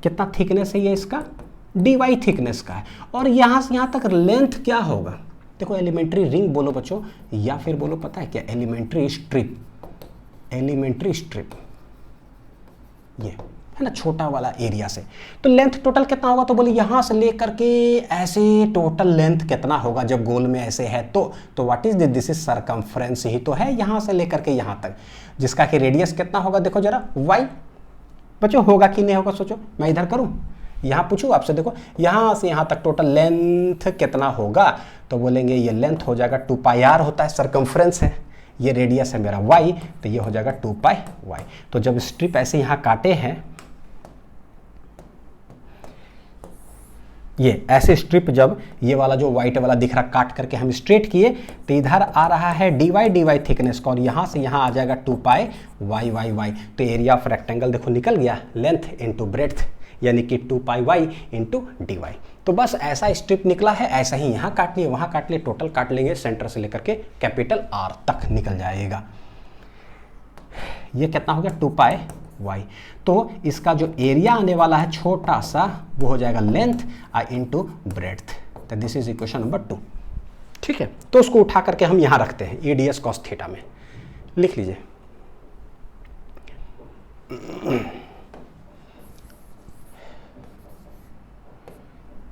कितना थिकनेस है ये इसका, dy थिकनेस का है। और यहाँ से यहाँ तक लेंथ क्या होगा, देखो एलिमेंट्री रिंग बोलो बच्चों या फिर बोलो पता है क्या, एलिमेंट्री स्ट्रिप, एलिमेंट्री स्ट्रिप ये है ना छोटा वाला एरिया से। तो लेंथ टोटल कितना होगा, तो बोले यहाँ से लेकर के ऐसे टोटल लेंथ कितना होगा जब गोल में ऐसे है, तो what is this is circumference ही तो है, यहाँ से लेकर के यहाँ तक, जिसका कि रेडियस कितना होगा, देखो जरा y बच्चों होगा कि नहीं होगा, सोचो, मैं इधर करूँ, यहाँ पूछूँ आपसे, देखो यहाँ से यहाँ तक टोटल लेंथ कितना होगा, तो बोलेंगे ये लेंथ हो जाएगा 2πr होता है, सरकमफ्रेंस है, ये रेडियस है मेरा y, तो ये हो जाएगा 2πy। तो जब स्ट्रिप ऐसे यहाँ काटे हैं, ये ऐसे स्ट्रिप जब ये वाला जो व्हाइट वाला दिख रहा काट करके हम स्ट्रेट किए, तो इधर आ रहा है dy थिकनेस का और यहाँ से यहाँ आ जाएगा 2πy y। तो एरिया ऑफ रेक्टेंगल देखो निकल गया, लेंथ इंटू ब्रेड्थ यानी कि 2πy इंटू dy। तो बस ऐसा स्ट्रिप निकला है, ऐसा ही यहाँ काट लिए वहाँ काट लिए, टोटल काट लेंगे सेंटर से लेकर के कैपिटल R तक निकल जाएगा। ये कितना हो गया, 2πy। तो इसका जो एरिया आने वाला है छोटा सा वो हो जाएगा लेंथ इंटू ब्रेड्थ। तो दिस इज इक्वेशन नंबर 2। ठीक है, तो उसको उठा करके हम यहाँ रखते हैं E D S cos theta में, लिख लीजिए।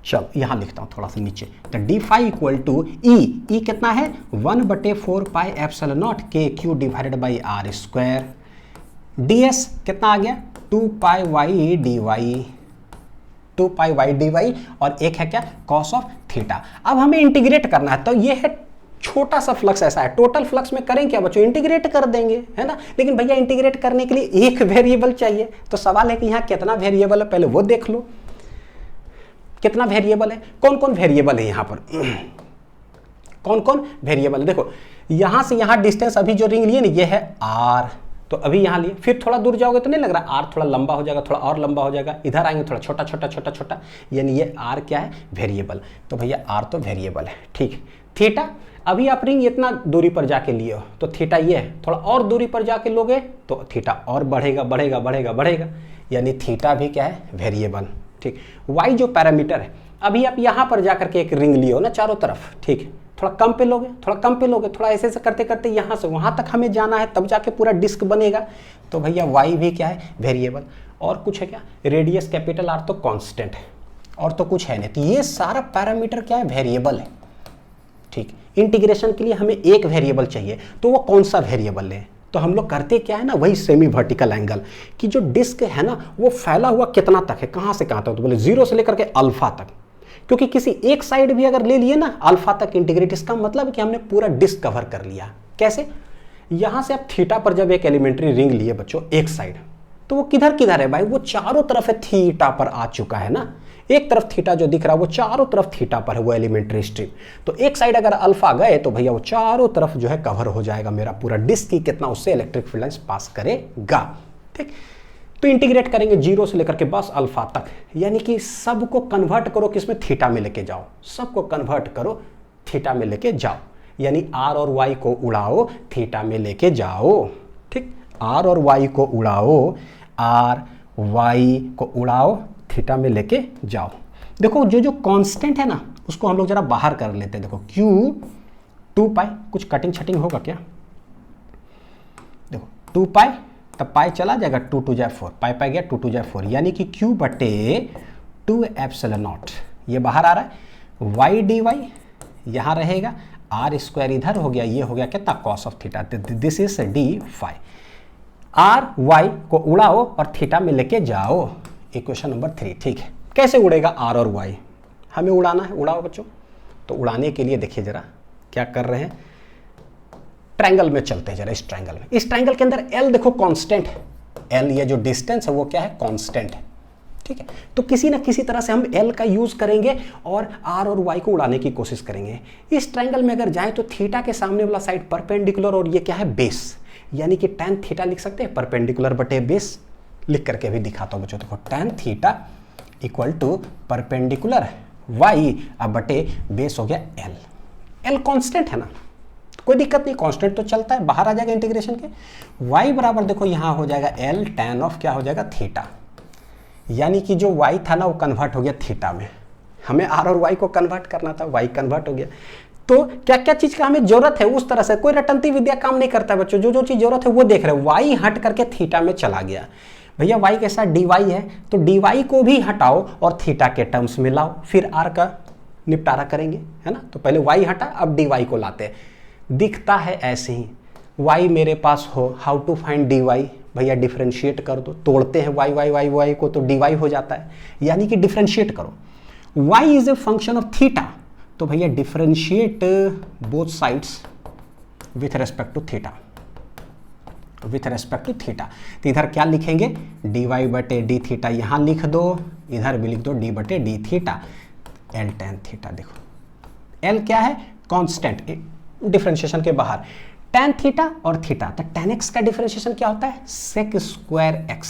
चलो यहाँ लिखता हूँ थोड़ा सा नीचे, तो d phi equal to E कितना है 1/4πε0 के q divided by r square, ds कितना आ गया 2πy dy और एक है क्या cos ऑफ थीटा। अब हमें इंटीग्रेट करना है, तो ये है छोटा सा फ्लक्स ऐसा है, टोटल फ्लक्स में करें क्या बच्चों, इंटीग्रेट कर देंगे है ना, लेकिन भैया इंटीग्रेट करने के लिए एक वेरिएबल चाहिए, तो सवाल है कि यहाँ कितना वेरिएबल है, पहले वो देख लो कितना वेरिएबल है, कौन कौन वेरिएबल है यहाँ पर, कौन कौन वेरिएबल है। देखो यहाँ से यहाँ डिस्टेंस अभी जो रिंग लिए ना ये है r, तो अभी यहाँ लिए, फिर थोड़ा दूर जाओगे तो नहीं लग रहा r थोड़ा लंबा हो जाएगा, थोड़ा और लंबा हो जाएगा, इधर आएंगे थोड़ा छोटा छोटा छोटा छोटा, यानी ये r क्या है, वेरिएबल। तो भैया r तो वेरिएबल है, ठीक। थीटा, अभी आप रिंग इतना दूरी पर जाके लिए हो तो थीटा ये है, थोड़ा और दूरी पर जाके लोगे तो थीटा और बढ़ेगा बढ़ेगा बढ़ेगा बढ़ेगा, यानी थीटा भी क्या है, वेरिएबल, ठीक। y जो पैरामीटर है, अभी आप यहाँ पर जाकर के एक रिंग लिए हो ना चारों तरफ, ठीक, थोड़ा कम पे लोगे, थोड़ा कम पे लोगे, थोड़ा ऐसे ऐसे करते करते यहाँ से वहाँ तक हमें जाना है, तब जाके पूरा डिस्क बनेगा। तो भैया y भी क्या है, वेरिएबल। और कुछ है क्या, रेडियस कैपिटल R तो कांस्टेंट है, और तो कुछ है नहीं, तो ये सारा पैरामीटर क्या है, वेरिएबल है, ठीक। इंटीग्रेशन के लिए हमें एक वेरिएबल चाहिए, तो वो कौन सा वेरिएबल है, तो हम लोग करते क्या है ना, वही सेमी वर्टिकल एंगल कि जो डिस्क है ना वो फैला हुआ कितना तक है, कहाँ से कहाँ तक, तो बोले 0 से लेकर के अल्फा तक, क्योंकि किसी एक साइड भी अगर ले लिए ना अल्फा तक इंटीग्रेट, इसका मतलब है कि हमने पूरा डिस्क कवर कर लिया। कैसे, यहाँ से आप थीटा पर जब एक एलिमेंट्री रिंग लिए बच्चों एक साइड, तो वो किधर किधर है भाई, वो चारों तरफ है थीटा पर आ चुका है ना, एक तरफ थीटा जो दिख रहा है वो चारों तरफ थीटा पर है वो एलिमेंट्री स्ट्रिप, तो एक साइड अगर अल्फा गए तो भैया वो चारों तरफ जो है कवर हो जाएगा मेरा पूरा डिस्क की कितना उससे इलेक्ट्रिक फील्ड लाइंस पास करेगा, ठीक। तो इंटीग्रेट करेंगे 0 से लेकर के बस अल्फा तक, यानी कि सबको कन्वर्ट करो किसमें, थीटा में लेके जाओ, सबको कन्वर्ट करो थीटा में लेके जाओ, यानी r और y को उड़ाओ थीटा में लेके जाओ, ठीक। r और y को उड़ाओ, r y को उड़ाओ थीटा में लेके जाओ। देखो जो जो कांस्टेंट है ना उसको हम लोग जरा बाहर कर लेते हैं। देखो q 2 पाई, कुछ कटिंग छटिंग होगा क्या, देखो 2 पाई, तब पाई चला जाएगा, 2 2 जाए 4, पाई पाई गया 2 2 जाए 4, यानी कि q बटे 2 एप्सिलॉन नॉट, ये बाहर आ रहा है, y dy यहाँ रहेगा, r स्क्वायर इधर हो गया, ये हो गया कितना, cos of theta, this is d phi. r y को उड़ाओ और थीटा में लेके जाओ, इक्वेशन नंबर 3, ठीक है। कैसे उड़ेगा r और y, हमें उड़ाना है, उड़ाओ बच्चों। तो उड़ाने के लिए देखिए जरा क्या कर रहे हैं, ट्रायंगल में चलते हैं जरा, इस ट्रायंगल में, इस ट्रायंगल के अंदर l देखो कांस्टेंट है, l ये जो डिस्टेंस है वो क्या है, कांस्टेंट है, ठीक है। तो किसी ना किसी तरह से हम l का यूज करेंगे और r और y को उड़ाने की कोशिश करेंगे। इस ट्रायंगल में अगर जाए तो थीटा के सामने वाला साइड परपेंडिकुलर और ये क्या है, बेस, यानी कि tan थीटा लिख सकते हैं, परपेंडिकुलर बटे बेस, लिख करके भी दिखाता हूं बच्चों। देखो tan theta equal to perpendicular y अब बटे बेस हो गया l, l कांस्टेंट है ना, कोई दिक्कत नहीं, कांस्टेंट तो चलता है, बाहर आ जाएगा इंटीग्रेशन के, y बराबर देखो यहाँ हो जाएगा l tan ऑफ क्या हो जाएगा, थीटा, यानी कि जो y था ना वो कन्वर्ट हो गया थीटा में, हमें r और y को कन्वर्ट करना था, y कन्वर्ट हो गया। तो क्या क्या चीज का हमें जरूरत है उस तरह से, कोई रटंती विद्या काम नहीं करता है बच्चों, जो जो चीज जरूरत है वो देख रहे हो, y हट करके थीटा में चला गया, भैया y के साथ dy है तो dy को भी हटाओ और थीटा के टर्म्स में लाओ, फिर r का निपटारा करेंगे, है ना। तो पहले y हटा, अब dy को लाते हैं, दिखता है ऐसे ही, y मेरे पास हो, हाउ टू फाइंड dy, भैया डिफरेंशिएट कर दो, तोड़ते हैं y को तो dy हो जाता है, यानी कि डिफरेंशिएट करो, y is a function of theta, तो भैया differentiate both sides with respect to theta, with respect to theta, तो इधर क्या लिखेंगे, dy बटे डी थीटा यहाँ लिख दो, इधर भी लिख दो d बटे D theta, l tan theta, देखो l क्या है, कांस्टेंट, डिफरेंशिएशन के बाहर, tan थीटा और थीटा, तो tan x का डिफरेंशिएशन क्या होता है, sec स्क्वायर x।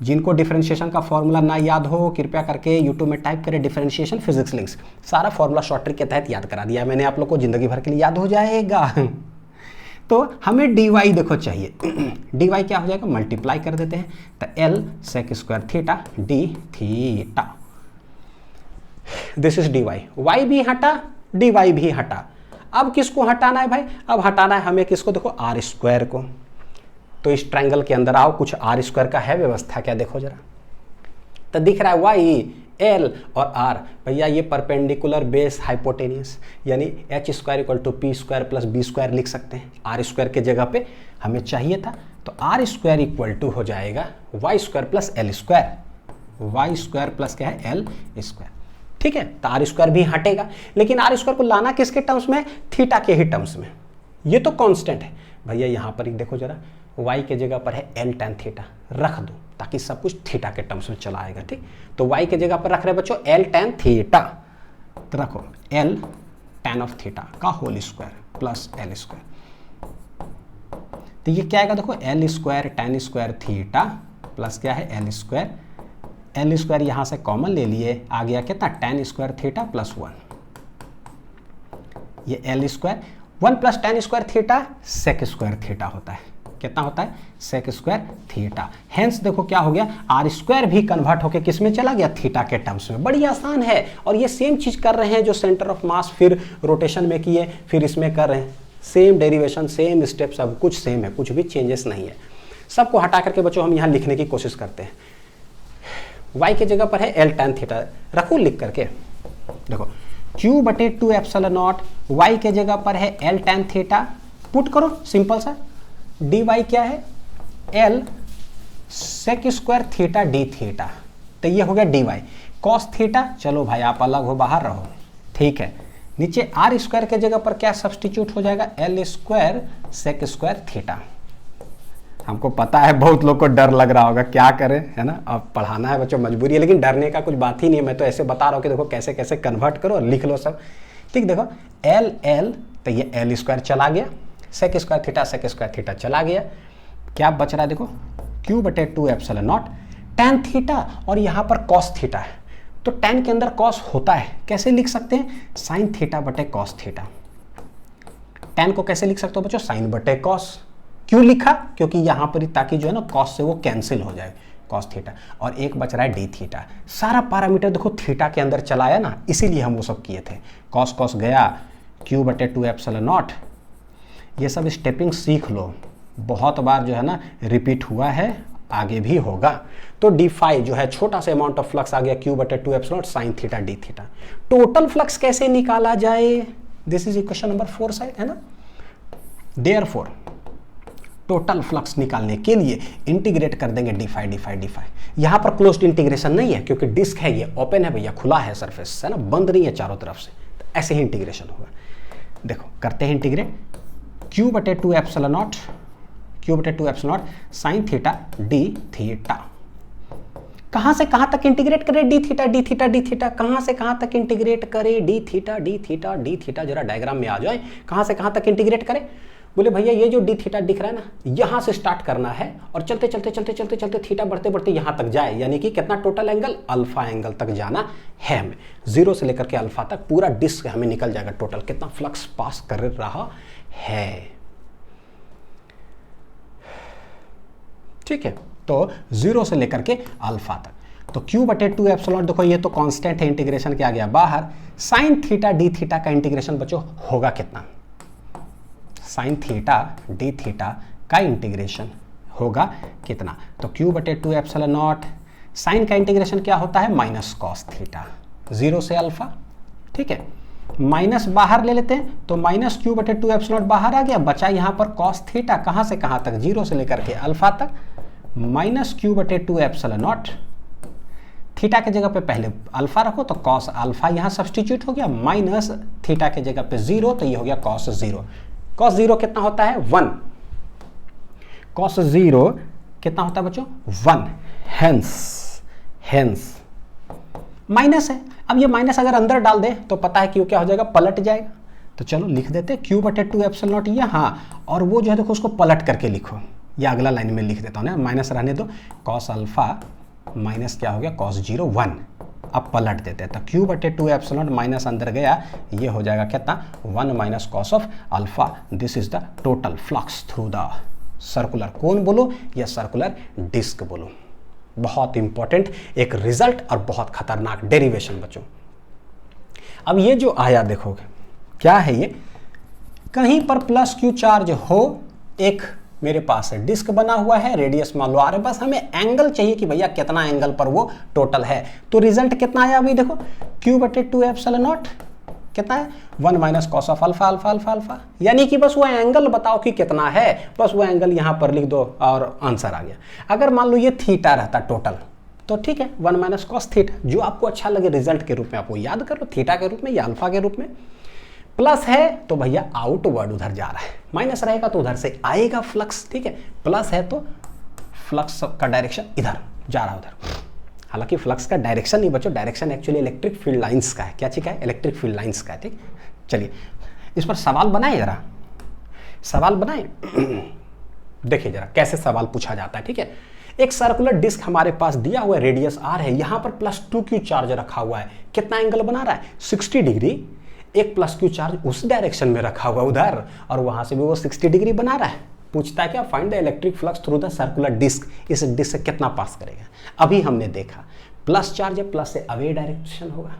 जिनको डिफरेंशिएशन का फॉर्मूला ना याद हो कृपया करके यूट्यूब में टाइप करें डिफरेंशिएशन फिजिक्स लिंक्स, सारा फॉर्मूला शॉर्ट ट्रिक के तहत याद करा दिया मैंने आप लोग को, जिंदगी भर के लिए याद हो जाएगा। तो हमें dy देखो चाहिए, dy क्या हो जाएगा, मल्टीप्लाई कर देते हैं, तो l sec square theta d theta, this is dy, y भी हटा dy भी हटा, अब किसको हटाना है भाई, अब हटाना है हमें किसको, देखो आर स्क्वायर को। तो इस ट्रायंगल के अंदर आओ, कुछ आर स्क्वायर का है व्यवस्था क्या, देखो जरा, तो दिख रहा है y l और r, भैया ये परपेंडिकुलर बेस हाइपोटेनियस, यानी h square equal to p square plus b square लिख सकते हैं, आर स्क्वायर के जगह पे हमें चाहिए था, तो आर स्क्वायर इक्वल टू हो जाएगा y square plus l square, y square plus क्या है, एल स्क्वायर, ठीक है। तो आर स्क्वायर भी हटेगा, लेकिन आर स्क्वायर को लाना किसके टर्म्स में, थीटा के ही टर्म्स में, ये तो कांस्टेंट है भैया, यहाँ पर देखो जरा, y के जगह पर है l tan थीटा, रख दो ताकि सब कुछ थीटा के टर्म्स में चला आएगा, ठीक। तो y के जगह पर रख रहे हैं बच्चों l tan थीटा, तो रखो l tan ऑफ थीटा का whole square, plus l square. तो ये क्या आएगा देखो, l square tan square theta plus क्या है एल स्क्वायर यहाँ से कॉमन ले लिए, आ गया कितना tan स्क्वायर थीटा प्लस 1। ये l square 1 plus tan square theta sec square theta होता है, कितना होता है सेक स्क्वायर थीटा। हेंस देखो क्या हो गया, आर स्क्वायर भी कन्वर्ट होकर किस में चला गया, थीटा के टर्म्स में। बड़ी आसान है, और ये सेम चीज कर रहे हैं जो सेंटर ऑफ मास फिर रोटेशन में किए, फिर इसमें कर रहे हैं। सेम डेरिवेशन, सेम स्टेप, सब कुछ सेम है, कुछ भी चेंजेस नहीं है। सबको हटा करके बच्चों हम यहाँ लिखने की कोशिश करते हैं। y के जगह पर है एल tan थीटा, रखो लिख करके। देखो q/2 एप्सिलॉन नॉट, y के जगह पर है एल tan थीटा, पुट करो सिंपल सा। dy क्या है, l sec square theta d theta, तो ये हो गया dy। cos थीटा, चलो भाई आप अलग हो, बाहर रहो, ठीक है। नीचे आर स्क्वायर के जगह पर क्या सब्सटीट्यूट हो जाएगा, l square sec square theta. हमको पता है बहुत लोग को डर लग रहा होगा, क्या करें, है ना, अब पढ़ाना है बच्चों, मजबूरी है, लेकिन डरने का कुछ बात ही नहीं है। मैं तो ऐसे बता रहा हूँ कि देखो कैसे कैसे कन्वर्ट करो और लिख लो सब, ठीक। देखो एल तो ये एल स्क्वायर चला गया, सेक स्क्वायर थीटा चला गया, क्या बच रहा है देखो q/2 epsilon not tan theta, और यहाँ पर cos थीटा है, तो tan के अंदर cos होता है, कैसे लिख सकते हैं, sin थीटा बटे cos थीटा। tan को कैसे लिख सकते हो बच्चों, sin बटे cos। क्यों लिखा, क्योंकि यहाँ पर ताकि जो है ना cos से वो कैंसिल हो जाए, cos थीटा, और एक बच रहा है d थीटा। सारा पैरामीटर देखो थीटा के अंदर चलाया ना, इसीलिए हम वो सब किए थे। cos गया, q/2 एप्सिलॉन नॉट, ये सब स्टेपिंग सीख लो, बहुत बार जो है ना रिपीट हुआ है, आगे भी होगा। तो डी फाई जो है छोटा सा अमाउंट ऑफ फ्लक्स आ गया q/2 epsilon sine theta d theta. Total flux कैसे निकाला जाए, this is equation number 4 side, है ना। देयरफॉर टोटल फ्लक्स निकालने के लिए इंटीग्रेट कर देंगे डी फाई। यहां पर क्लोज्ड इंटीग्रेशन नहीं है, क्योंकि डिस्क है, ये ओपन है भैया, खुला है सरफेस, है ना, बंद नहीं है चारों तरफ से, तो ऐसे ही इंटीग्रेशन होगा। देखो करते हैं integrate, q/2 epsilon not sine theta d theta. कहां से कहां तक इंटीग्रेट करें, डी थीटा, कहां से कहां तक इंटीग्रेट करें, डी थीटा। जरा डायग्राम में आ जाए, कहां से कहां तक इंटीग्रेट करें। बोले भैया ये जो डी थीटा दिख रहा है ना, यहां से स्टार्ट करना है और चलते चलते थीटा बढ़ते यहां तक जाए, यानी कि कितना टोटल एंगल, अल्फा एंगल तक जाना है हमें। 0 से लेकर के अल्फा तक पूरा डिस्क हमें निकल जाएगा, टोटल कितना फ्लक्स पास कर रहा है, ठीक है। तो 0 से लेकर के अल्फा तक, तो q/2 एप्सिलॉन, देखो ये तो कांस्टेंट है, इंटीग्रेशन क्या आ गया बाहर। साइन थीटा डी थीटा का इंटीग्रेशन बच्चों होगा कितना, साइन थीटा डी थीटा का इंटीग्रेशन होगा कितना, तो q/2 एप्सिलॉन नॉट, साइन का इंटीग्रेशन क्या होता है, माइनस cos थीटा, 0 से अल्फा, ठीक है। माइनस बाहर ले लेते हैं, तो माइनस q/2 एप्सिलॉन बाहर आ गया, बचा यहाँ पर cos थीटा, कहाँ से कहाँ तक, 0 से लेकर के अल्फा तक, minus q/2 epsilon not, theta के जगह पे पहले अल्फा रखो तो cos अल्फा यहाँ सब्सटीट्यूट हो गया, माइनस थीटा के जगह पे 0, तो ये हो गया cos 0। cos 0 कितना होता है, 1। cos 0 कितना होता है बच्चों, 1। हेंस माइनस है। अब ये माइनस अगर अंदर डाल दे तो पता है कि वो क्या हो जाएगा, पलट जाएगा। तो चलो लिख देते हैं q/2 एप्सिलॉन नॉट यहाँ, और वो जो है देखो उसको पलट करके लिखो, या अगला लाइन में लिख देता हूँ ना, माइनस रहने दो, cos अल्फा माइनस क्या हो गया, cos 0 1। अब पलट देते हैं, तो q/2 एप्सिलॉन माइनस अंदर गया, ये हो जाएगा कितना, 1 minus cos of alpha. This is the total flux through the circular cone बोलो या सर्कुलर डिस्क बोलो। बहुत इंपॉर्टेंट एक रिजल्ट और बहुत खतरनाक डेरिवेशन बच्चों। अब ये जो आया देखोगे क्या है, ये कहीं पर प्लस q चार्ज हो, एक मेरे पास है डिस्क बना हुआ है, रेडियस मान लो आ रहा है, बस हमें एंगल चाहिए कि भैया कितना एंगल पर वो टोटल है। तो रिजल्ट कितना आया अभी देखो, q/2 एप्सिलॉन नॉट कितना है, 1 minus cos of alpha alpha alpha alpha, यानी कि बस वो एंगल बताओ कि कितना है, बस वो एंगल यहाँ पर लिख दो और आंसर आ गया। अगर मान लो ये थीटा रहता टोटल, तो ठीक है 1 माइनस cos थीटा, जो आपको अच्छा लगे रिजल्ट के रूप में आपको याद कर लो, थीटा के रूप में या अल्फा के रूप में। प्लस है तो भैया आउटवर्ड उधर जा रहा है, माइनस रहेगा तो उधर से आएगा फ्लक्स, ठीक है। प्लस है तो फ्लक्स का डायरेक्शन इधर जा रहा है उधर। हालांकि फ्लक्स का डायरेक्शन नहीं बच्चों, direction actually electric field lines का है। क्या चीज का है, इलेक्ट्रिक फील्ड लाइंस का है, ठीक। चलिए इस पर सवाल बनाए, जरा सवाल बनाए। देखिए जरा कैसे सवाल पूछा जाता है, ठीक है। एक सर्कुलर डिस्क हमारे पास दिया हुआ है, रेडियस r है, यहां पर +2q चार्ज रखा हुआ है, कितना एंगल बना रहा है 60 डिग्री। एक +q चार्ज उस डायरेक्शन में रखा हुआ उधर, और वहां से भी वो 60 डिग्री बना रहा है। पूछता है क्या, find the electric flux through the circular disc, इस डिस्क से कितना पास करेगा। अभी हमने देखा प्लस चार्ज है, प्लस से अवे डायरेक्शन होगा,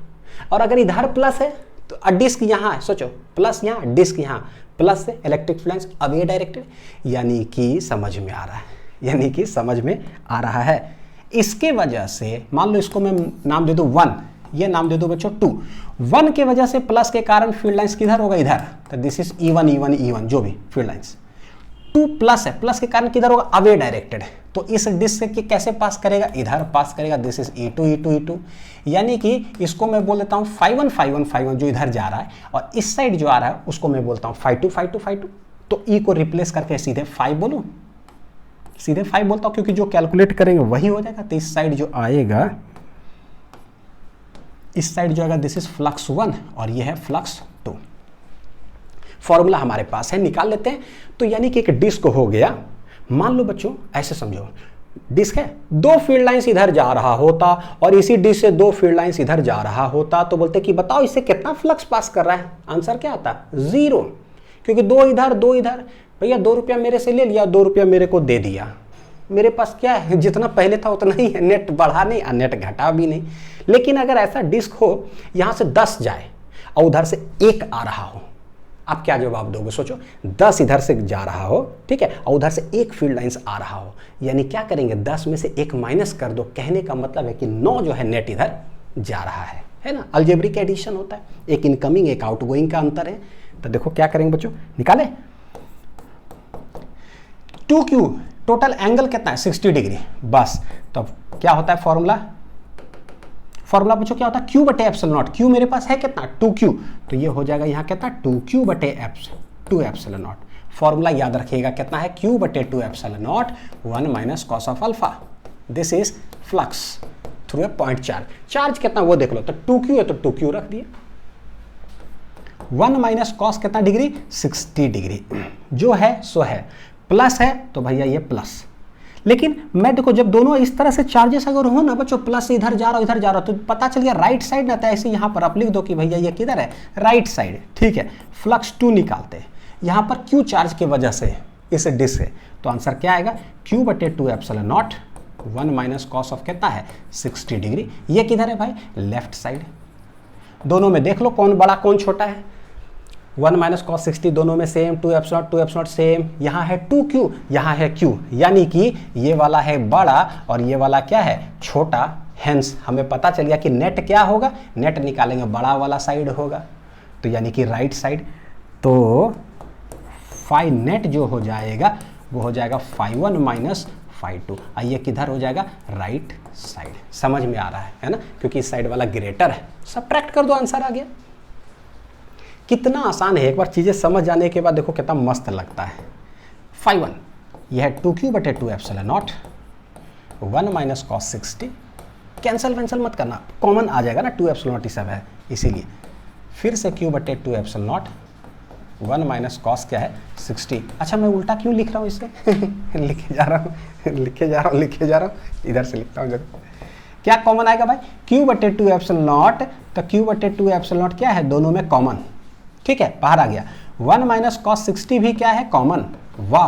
और अगर इधर प्लस है तो डिस्क यहाँ है, सोचो प्लस यहाँ डिस्क यहाँ, प्लस से इलेक्ट्रिक फ्लक्स अवे डायरेक्टेड, यानी कि समझ में आ रहा है, यानी कि समझ में आ रहा है। इसके वजह से मान लो इसको मैं नाम दे दूं 1, ये नाम दे दो बच्चों 2। 1 के वजह से प्लस के कारण फील्ड लाइंस किधर होगा, इधर, तो this is E1 E1 E1 जो भी फील्ड लाइंस। 2 प्लस है, प्लस के कारण किधर होगा, अवे डायरेक्टेड है, तो इस डिस्क से कैसे पास करेगा, इधर पास करेगा, this is E2 E2 E2, यानी कि इसको मैं बोल देता हूँ φ1 φ1 φ1 जो इधर जा रहा है, और इस साइड जो आ रहा है उसको मैं बोलता हूँ φ2 φ2 φ2। तो E को रिप्लेस करके सीधे 5 बोलूँ, सीधे 5 बोलता हूँ, क्योंकि जो कैलकुलेट करेंगे वही हो जाएगा। तो इस साइड जो आएगा, इस साइड जो आएगा दिस इज फ्लक्स 1 और ये है फ्लक्स 2। फॉर्मूला हमारे पास है, निकाल लेते हैं। तो यानी कि एक डिस्क हो गया, मान लो बच्चों ऐसे समझो, डिस्क है, 2 फील्ड लाइंस इधर जा रहा होता और इसी डिस्क से 2 फील्ड लाइंस इधर जा रहा होता, तो बोलते कि बताओ इससे कितना फ्लक्स पास कर रहा है। आंसर क्या आता, 0, क्योंकि 2 इधर 2 इधर। भैया 2 रुपया मेरे से ले लिया, 2 रुपया मेरे को दे दिया, मेरे पास क्या है, जितना पहले था उतना ही है, नेट बढ़ा नहीं और नेट घटा भी नहीं। लेकिन अगर ऐसा डिस्क हो यहाँ से 10 जाए और उधर से 1 आ रहा हो, आप क्या जवाब दोगे, सोचो। 10 इधर से जा रहा हो, ठीक है, और उधर से 1 फील्ड लाइंस आ रहा हो, यानी क्या करेंगे, 10 में से 1 माइनस कर दो। कहने का मतलब है कि 9 जो है नेट इधर जा रहा है ना। अलजेब्रिक एडिशन होता है, एक इनकमिंग एक आउटगोइंग का अंतर है। तो देखो क्या करेंगे बच्चों, निकाले 2q, टोटल एंगल कितना है 60 डिग्री, बस। तो क्या होता है फॉर्मूला, फॉर्मूला पूछो क्या होता है, Q बटे एप्सिलॉन नॉट। Q मेरे पास है कितना 2Q, तो ये हो जाएगा यहाँ कितना 2Q बटे 2 एप्सिलॉन नॉट। फॉर्मूला याद रखिएगा कितना है, Q बटे 2 epsilon naught 1 minus cos of alpha. This is flux through a point charge. Charge कितना वो देख लो, तो 2Q है तो 2Q रख दिए। 1 माइनस कॉस कितना डिग्री 60 डिग्री, जो है सो है, प्लस है तो भैया ये प्लस। लेकिन मैं देखो जब दोनों इस तरह से चार्जेस अगर हो ना बच्चों, प्लस इधर जा रहा इधर जा रहा, तो पता चल गया राइट साइड ना, तो ऐसे यहाँ पर आप लिख दो कि भैया ये किधर है, राइट साइड, ठीक है। फ्लक्स 2 निकालते हैं, यहाँ पर Q चार्ज की वजह से इस डिस्क है, तो आंसर क्या आएगा, Q बटे 2 epsilon naught 1 minus cos of कितना है 60 डिग्री। ये किधर है भाई, लेफ्ट साइड। दोनों में देख लो कौन बड़ा कौन छोटा है, 1 माइनस कॉस 60 दोनों में सेम, 2 एप्सिलॉन सेम, यहाँ है 2Q, यहाँ है Q, यानी कि ये वाला है बड़ा और ये वाला क्या है छोटा। हेंस हमें पता चल गया कि नेट क्या होगा, नेट निकालेंगे बड़ा वाला साइड होगा, तो यानी कि राइट साइड। तो फाई नेट जो हो जाएगा वो हो जाएगा φ1 माइनस φ2, ये किधर हो जाएगा, राइट साइड। समझ में आ रहा है ना, क्योंकि इस साइड वाला ग्रेटर है। सब्ट्रैक्ट कर दो, आंसर आ गया। कितना आसान है, एक बार चीज़ें समझ जाने के बाद देखो कितना मस्त लगता है। φ1 यह है 2Q बटे 2 epsilon naught 1 minus cos 60, cancel वैंसल मत करना, कॉमन आ जाएगा ना, 2 एप्सिलॉन नॉट सब है इसीलिए। फिर से Q बटे 2 एप्सिलॉन नॉट 1 माइनस कॉस क्या है 60। अच्छा मैं उल्टा क्यों लिख रहा हूँ इसे लिखे जा रहा हूँ, इधर से लिखता हूँ जब। क्या कॉमन आएगा भाई, Q बटे 2 एप्सिलॉन नॉट, तो Q बटे 2 एप्सिलॉन नॉट क्या है, दोनों में कॉमन, ठीक है, बाहर आ गया। 1 माइनस कॉस 60 भी क्या है, कॉमन। वाह,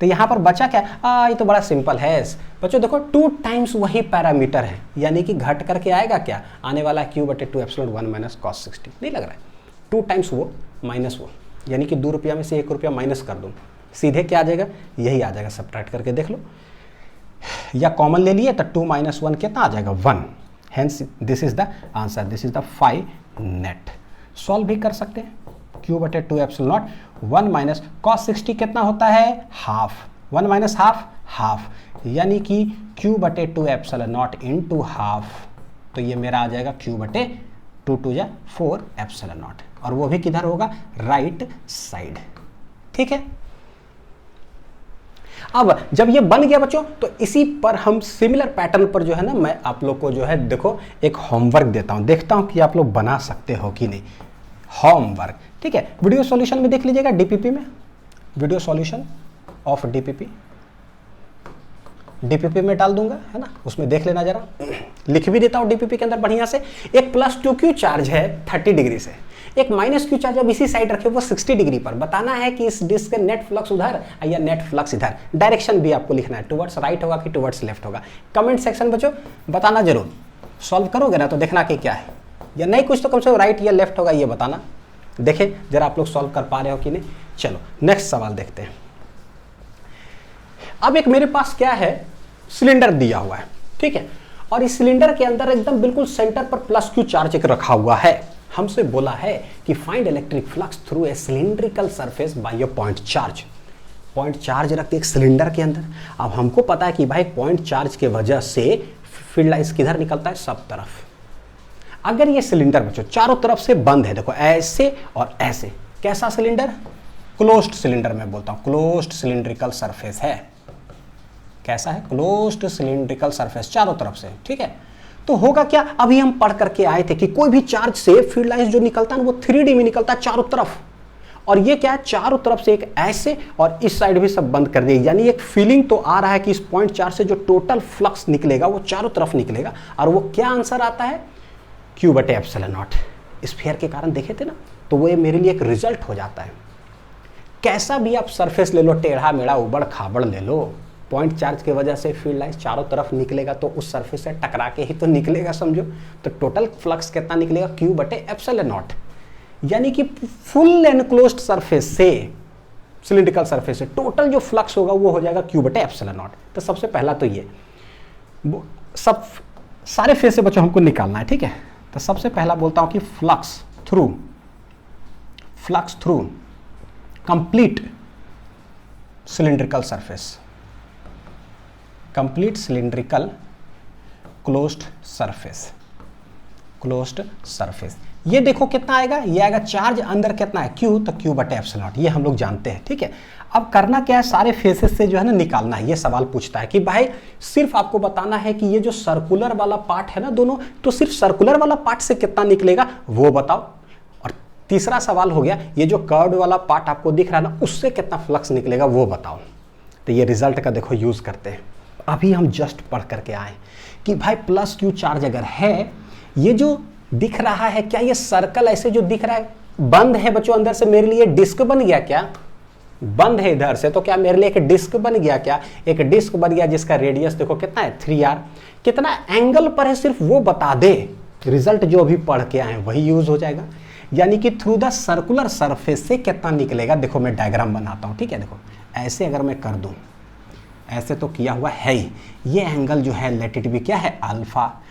तो यहाँ पर बचा क्या, ये तो बड़ा सिंपल है बच्चों। देखो 2 टाइम्स वही पैरामीटर है, यानी कि घट करके आएगा क्या, आने वाला Q बटे 2 एप्सिलॉन 1 माइनस कॉस 60, नहीं लग रहा है। 2 टाइम्स वो माइनस वो, यानी कि 2 रुपया में से 1 रुपया माइनस कर दूँ, सीधे क्या आ जाएगा, यही आ जाएगा। सब्ट्रैक्ट करके देख लो, या कॉमन ले लिए तो 2 माइनस 1 कितना आ जाएगा 1। Hence this is the answer, this is the phi net. Solve भी कर सकते हैं। Q बटे 2 एप्सिलॉन नॉट 1 माइनस कॉस 60 कितना होता है, हाफ, 1 माइनस हाफ, यानी कि Q बटे 2 एप्सिलॉन नॉट इंटू हाफ, तो ये मेरा आ जाएगा Q बटे 2 या 4 एप्सिलॉन नॉट, और वो भी किधर होगा, राइट साइड, ठीक है। अब जब ये बन गया बच्चों, तो इसी पर हम सिमिलर पैटर्न पर जो है ना, मैं आप लोग को जो है देखो एक होमवर्क देता हूं, देखता हूं कि आप लोग बना सकते हो कि नहीं। होमवर्क ठीक है, वीडियो सॉल्यूशन में देख लीजिएगा, डीपीपी में, वीडियो सॉल्यूशन ऑफ डीपीपी में डाल दूंगा, है ना, उसमें देख लेना जरा, लिख भी देता हूँ डीपीपी के अंदर बढ़िया से। एक +2q चार्ज है 30 डिग्री से, एक -q चार्ज अब इसी साइड रखे वो 60 डिग्री पर। बताना है कि इस डिस्क का नेट फ्लक्स उधर या नेट फ्लक्स इधर। डायरेक्शन भी आपको लिखना है, टुवर्ड्स राइट होगा कि टुवर्ड्स लेफ्ट होगा। कमेंट सेक्शन बच्चों बताना जरूर, सॉल्व करोगे ना तो देखना कि क्या है, या नहीं कुछ तो कम से कम राइट या लेफ्ट होगा ये बताना। देखें जरा आप लोग सॉल्व कर पा रहे हो कि नहीं। चलो नेक्स्ट सवाल देखते हैं। अब एक मेरे पास क्या है, सिलेंडर दिया हुआ है, ठीक है, और इस सिलेंडर के अंदर एकदम बिल्कुल सेंटर पर +q चार्ज एक रखा हुआ है। हमसे बोला है कि find electric flux through A cylindrical surface by a point charge. Point charge रखते एक सिलेंडर के अंदर। अब हमको पता है कि भाई पॉइंट चार्ज के वजह से फील्ड लाइंस किधर निकलता है, सब तरफ। अगर ये सिलेंडर बच्चों चारों तरफ से बंद है, देखो ऐसे और ऐसे, कैसा सिलेंडर, क्लोज्ड सिलेंडर मैं बोलता हूं, क्लोज्ड सिलिंड्रिकल सरफेस है। कैसा है, क्लोज्ड सिलिंड्रिकल सरफेस चारों तरफ से, ठीक है। तो होगा क्या, अभी हम पढ़ करके आए थे कि कोई भी चार्ज से फील्ड लाइंस जो निकलता है वो 3D में निकलता है चारों तरफ। और ये क्या है, चारों तरफ से एक ऐसे और इस साइड भी सब बंद कर दिया। यानी एक फीलिंग तो आ रहा है कि इस पॉइंट चार्ज से जो टोटल फ्लक्स निकलेगा वो चारों तरफ निकलेगा। और वो क्या आंसर आता है, Q/ε0। स्फीयर के कारण देखे थे ना, तो वो मेरे लिए एक रिजल्ट हो जाता है। कैसा भी आप सरफेस ले लो, टेढ़ा मेढ़ा उबड़ खाबड़ ले लो, पॉइंट चार्ज की वजह से फील्ड लाइंस चारों तरफ निकलेगा तो उस सरफेस से टकरा के ही तो निकलेगा, समझो। तो टोटल फ्लक्स कितना निकलेगा, Q/ε0। यानी कि फुल एनक्लोज्ड सरफेस से, सिलिंड्रिकल सरफेस से टोटल जो फ्लक्स होगा वो हो जाएगा Q/ε0। तो सबसे पहला तो ये सब सारे फेस से बच्चों हमको निकालना है, ठीक है। तो सबसे पहला बोलता हूं कि flux through complete cylindrical surface, complete cylindrical closed surface. ये देखो कितना आएगा, ये आएगा चार्ज अंदर कितना है, Q, तो Q/ε0, ये हम लोग जानते हैं, ठीक है। अब करना क्या है, सारे फेसेस से जो है ना निकालना है। ये सवाल पूछता है कि भाई सिर्फ आपको बताना है कि ये जो सर्कुलर वाला पार्ट है ना दोनों, तो सिर्फ सर्कुलर वाला पार्ट से कितना निकलेगा वो बताओ। और तीसरा सवाल हो गया, ये जो कर्व वाला पार्ट आपको दिख रहा है ना, उससे कितना फ्लक्स निकलेगा वो बताओ। तो ये रिजल्ट का देखो यूज करते हैं। अभी हम जस्ट पढ़ करके आए कि भाई +q चार्ज अगर है, ये जो दिख रहा है, क्या ये सर्कल ऐसे जो दिख रहा है बंद है बच्चों अंदर से, मेरे लिए डिस्क बन गया क्या, बंद है इधर से, तो क्या मेरे लिए एक डिस्क बन गया क्या, एक डिस्क बन गया जिसका रेडियस देखो कितना है 3r, कितना एंगल पर है सिर्फ वो बता दे, रिजल्ट जो अभी पढ़ के आए वही यूज हो जाएगा। यानी कि थ्रू द सर्कुलर सरफेस से कितना निकलेगा। देखो मैं डायग्राम बनाता हूं, ठीक है। देखो ऐसे अगर मैं कर दूं, ऐसे तो किया हुआ है ही, ये एंगल जो है लेट इट बी क्या है, अल्फा,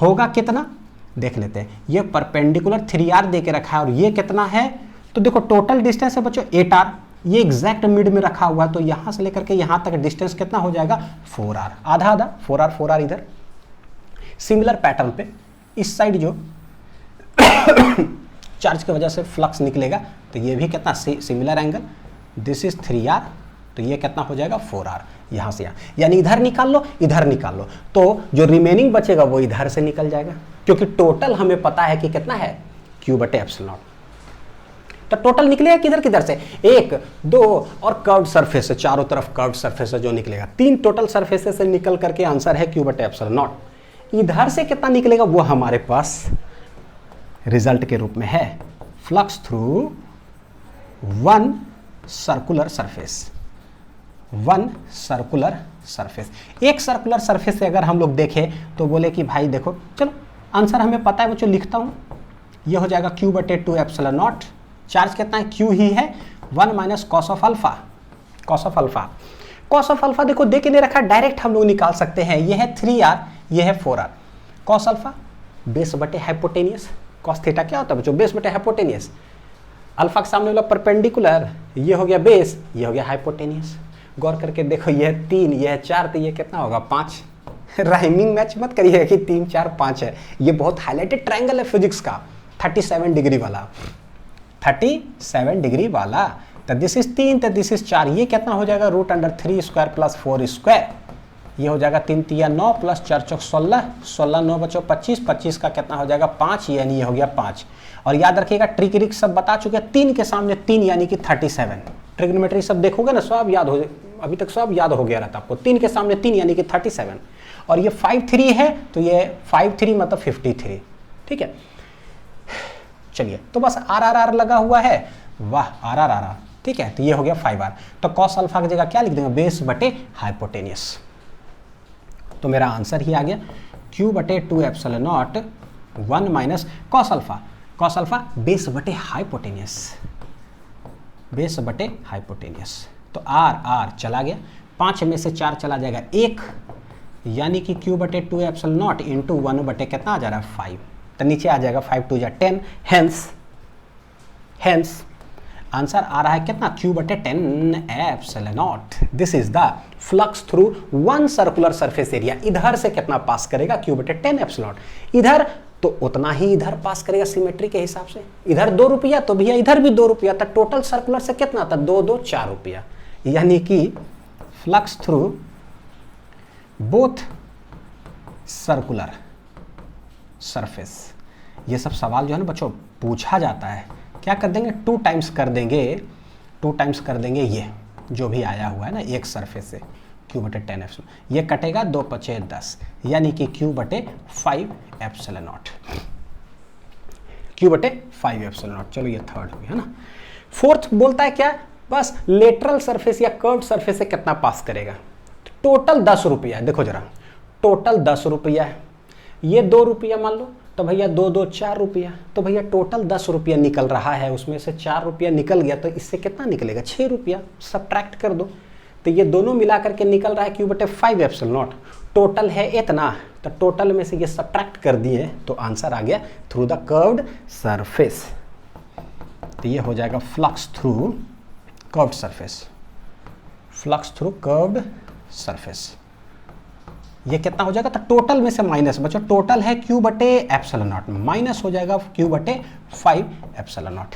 होगा कितना देख लेते हैं। ये परपेंडिकुलर 3r दे के रखा है और ये कितना है, तो देखो टोटल डिस्टेंस है बच्चों 8r, ये एग्जैक्ट मिड में रखा हुआ है, तो यहां से लेकर के यहां तक डिस्टेंस कितना हो जाएगा 4r, आधा आधा 4r इधर। सिमिलर पैटर्न पे इस साइड जो चार्ज की वजह से फ्लक्स निकलेगा, तो ये भी कितना similar angle, this is 3r, तो ये कितना हो जाएगा 4r, यहां से यहां, यानी इधर निकाल लो इधर निकाल लो, तो जो रिमेनिंग बचेगा वो इधर से निकल जाएगा, क्योंकि टोटल हमें पता है कि कितना है Q/ε0। तो टोटल निकलेगा किधर किधर से, 1 2 और कर्व्ड सरफेस से, चारों तरफ कर्व्ड सरफेस से जो निकलेगा, 3 टोटल सरफेस से निकल करके आंसर है Q/ε0। इधर से कितना निकलेगा वो हमारे पास रिजल्ट के रूप में है, flux through one circular surface. एक सर्कुलर सरफेस से अगर हम लोग देखें तो बोले कि भाई देखो, चलो आंसर हमें पता है बच्चों, लिखता हूं, ये हो जाएगा Q/2ε0। चार्ज कितना है, Q ही है, 1 - cos ऑफ अल्फा देखो दे के नहीं रखा, डायरेक्ट हम लोग निकाल सकते हैं। ये है 3r, ये है 4r। cos alpha base hypotenuse, cos theta क्या होता है बच्चों, बेस/हाइपोटेनियस। अल्फा के सामने वाला परपेंडिकुलर, ये हो गया बेस, ये हो गया हाइपोटेनियस। गौर करके देखो, ये है 3, ये है 4, तो ये कितना होगा 5। राइमिंग मैच मत करिए कि 3 4 5 है, ये बहुत हाईलाइटेड ट्रायंगल है फिजिक्स का, 37 डिग्री वाला। तो दिस इज 3, तो दिस इज 4, ये कितना हो जाएगा √3² + 4²। ये हो जाएगा 3 तिया 9 प्लस 4 चौक 16, 16 9 बचो 25, 25 का कितना हो जाएगा 5, यानी ये हो गया 5। और याद रखिएगा ट्रिक सब बता चुके हैं, 3 के सामने 3 यानी कि 37। ट्रिग्नोमेट्री सब देखोगे ना सब याद हो, अभी तक सब याद हो गया रहता आपको। 3 के सामने 3 यानी कि 37, और ये 5 3 है तो ये 5 3 मतलब 53। ठीक है, चलिए तो बस RRR लगा हुआ है, वाह RRR। ठीक है, तो ये हो गया 5R। तो कॉस अल्फा की जगह क्या लिख देंगे, बेस बटे हाइपोटेनियस। तो मेरा आंसर ही आ गया Q बटे 2 epsilon naught 1 minus cos alpha. Cos alpha base बटे हाइपोटेनियस, बेस बटे हाइपोटेनियस। तो R चला गया, 5 में से 4 चला जाएगा 1, यानी कि Q बटे 2 एप्सिलॉन नॉट इंटू 1 बटे कितना आ जा रहा है 5। तो नीचे आ जाएगा 5 2 10, हेंस आंसर आ रहा है कितना, Q बटे 10 epsilon naught. This is the flux through one circular surface area. इधर से कितना पास करेगा, Q बटे 10 एप्सिलॉन नॉट। इधर तो उतना ही इधर पास करेगा सिमेट्री के हिसाब से। इधर 2 रुपया तो भैया इधर भी 2 रुपया, तो टोटल सर्कुलर से कितना था 2 2 4 रुपया, यानी कि flux through both circular surface. ये सब सवाल जो है ना बच्चों पूछा जाता है। क्या कर देंगे, 2 टाइम्स कर देंगे, 2 टाइम्स कर देंगे ये जो भी आया हुआ है ना एक सरफेस से, Q बटे 10 एप्सिलॉन। ये कटेगा 2 5 10, यानी कि Q बटे 5 एप्सिलॉन नॉट, Q बटे 5 एप्सिलॉन नॉट। चलो ये थर्ड हो गया ना। फोर्थ बोलता है क्या, बस लेटरल सरफेस या कर्व्ड सरफेस से कितना पास करेगा। टोटल 10 रुपया है, देखो जरा टोटल 10 रुपया है, ये 2 रुपया मान लो, तो भैया 2 2 4 रुपया, तो भैया टोटल 10 रुपया निकल रहा है, उसमें से 4 रुपया निकल गया, तो इससे कितना निकलेगा 6 रुपया, सब्ट्रैक्ट कर दो। तो ये दोनों मिला करके निकल रहा है Q बटे 5 एप्सिलॉन नॉट। टोटल है इतना, तो टोटल में से ये सब्ट्रैक्ट कर दिए, तो आंसर आ गया थ्रू द कर्व्ड सरफेस। तो ये हो जाएगा flux through curved surface, flux through curved surface. ये कितना हो जाएगा, तो टोटल में से माइनस, बच्चों टोटल है Q बटे एप्सिलॉन नॉट, माइनस हो जाएगा Q बटे 5 एप्सिलॉन नॉट,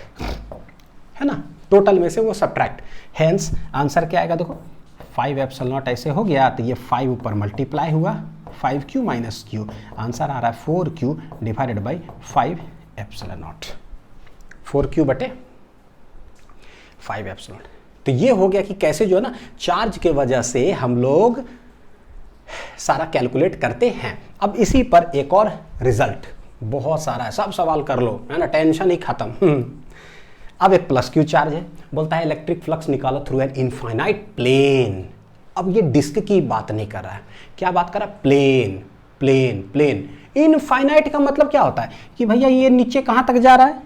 है ना। टोटल में से वो सब्ट्रैक्ट, हेंस आंसर क्या आएगा, देखो 5 एप्सिलॉन नॉट ऐसे हो गया, तो ये 5 ऊपर मल्टीप्लाई हुआ, 5Q माइनस Q, आंसर आ रहा है 4Q divided by 5 epsilon not, 4Q बटे 5 एप्सिलॉन। तो ये हो गया कि कैसे जो है ना चार्ज के वजह से हम लोग सारा कैलकुलेट करते हैं। अब इसी पर एक और रिजल्ट बहुत सारा है, सब सवाल कर लो, है ना, टेंशन ही खत्म। अब एक प्लस Q चार्ज है, बोलता है इलेक्ट्रिक फ्लक्स निकालो थ्रू एन इनफाइनाइट प्लेन। अब ये डिस्क की बात नहीं कर रहा है, क्या बात कर रहा है, प्लेन प्लेन प्लेन। इनफाइनाइट का मतलब क्या होता है कि भैया ये नीचे कहाँ तक जा रहा है,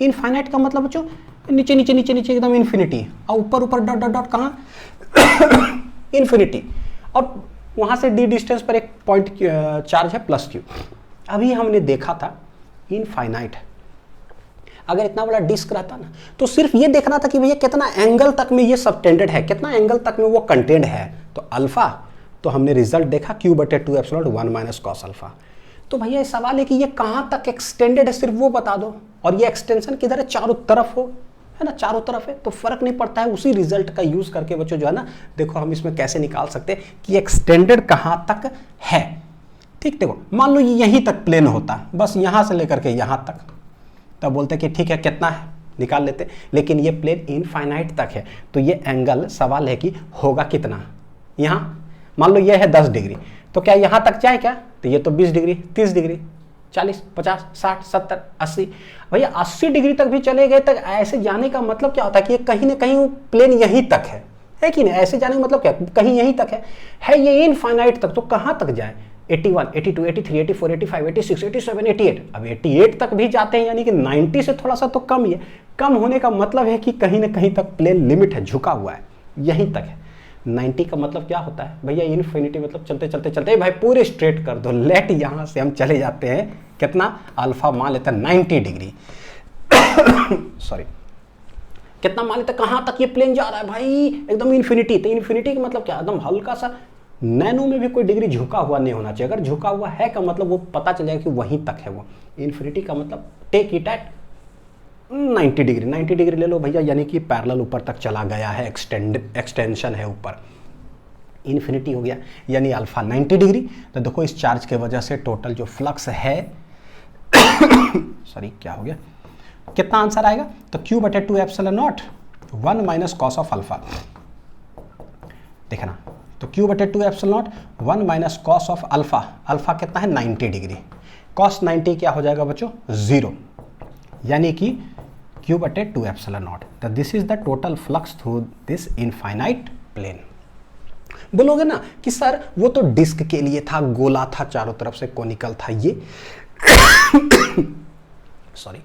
इनफाइनाइट का मतलब बच्चों नीचे नीचे नीचे नीचे एकदम इन्फिनिटी, और ऊपर ऊपर डॉट डॉट डॉट कहाँ इन्फिनिटी, और वहाँ से d डिस्टेंस पर एक पॉइंट चार्ज है प्लस Q। अभी हमने देखा था इनफाइनाइट, अगर इतना बड़ा डिस्क रहता ना तो सिर्फ ये देखना था कि भैया कितना एंगल तक में ये सबटेंडेड है, कितना एंगल तक में वो कंटेंड है। तो अल्फा, तो हमने रिजल्ट देखा Q बटे 2 epsilon naught 1 minus cos alpha. तो भैया ये सवाल है कि ये कहाँ तक एक्सटेंडेड है, सिर्फ वो बता दो, और ये एक्सटेंशन किधर है, चारों तरफ हो, है ना, चारों तरफ है, तो फर्क नहीं पड़ता है। उसी रिजल्ट का यूज करके बच्चों जो है ना, देखो हम इसमें कैसे निकाल सकते हैं कि एक्सटेंडेड कहाँ तक है। ठीक, देखो मान लो ये यहीं तक प्लेन होता, बस यहाँ से लेकर के यहाँ तक, तब बोलते कि ठीक है कितना है निकाल लेते, लेकिन ये प्लेन इनफाइनाइट तक है, तो ये एंगल सवाल है कि होगा कितना। यहाँ मान लो ये है 10 डिग्री, तो क्या यहाँ तक जाए क्या, तो ये तो 20 डिग्री 30 डिग्री 40 50 60 70 80, भैया 80 डिग्री तक भी चले गए, तक ऐसे जाने का मतलब क्या होता है कि ये कहीं ना कहीं प्लेन यहीं तक है कि नहीं, ऐसे जाने का मतलब क्या, कहीं यहीं तक है ये इनफाइनाइट तक, तो कहाँ तक जाए, 81 82 83 84 85 86 87 88, अब 88 तक भी जाते हैं, यानी कि 90 से थोड़ा सा तो कम ही है। कम होने का मतलब है कि कहीं ना कहीं तक प्लेन लिमिट है, झुका हुआ है, यहीं तक है। 90 का मतलब क्या होता है भैया, इनफिनिटी मतलब चलते चलते चलते भाई पूरे स्ट्रेट कर दो, लेट यहाँ से हम चले जाते हैं कितना, अल्फा मान लेते हैं 90 डिग्री सॉरी, कितना मान लेते हैं, कहाँ तक ये प्लेन जा रहा है भाई, एकदम इन्फिनिटी। तो इन्फिनिटी का मतलब क्या, एकदम हल्का सा नैनो में भी कोई डिग्री झुका हुआ नहीं होना चाहिए, अगर झुका हुआ है का मतलब वो पता चल जाएगा कि वहीं तक है वो। इन्फिनिटी का मतलब take it at 90 degree, 90 degree ले लो भैया, यानी कि पैरेलल ऊपर तक चला गया है, एक्सटेंशन है ऊपर। इन्फिनिटी हो गया, यानी अल्फा 90 डिग्री। तो देखो इस चार्ज के वजह से टोटल जो फ्लक्स है सॉरी क्या हो गया, कितना आंसर आएगा, तो Q बटे 2 epsilon naught 1 minus cos of alpha, देखना, तो Q बटे 2 epsilon naught 1 minus cos of alpha, alpha कितना है 90 डिग्री, कॉस 90 क्या हो जाएगा बच्चों 0, यानी कि Q बटे 2 एप्सिलॉन नॉट। तो this is the total flux through this infinite plane. बोलोगे ना कि सर वो तो डिस्क के लिए था, गोला था, चारों तरफ से कोनिकल था, ये सॉरी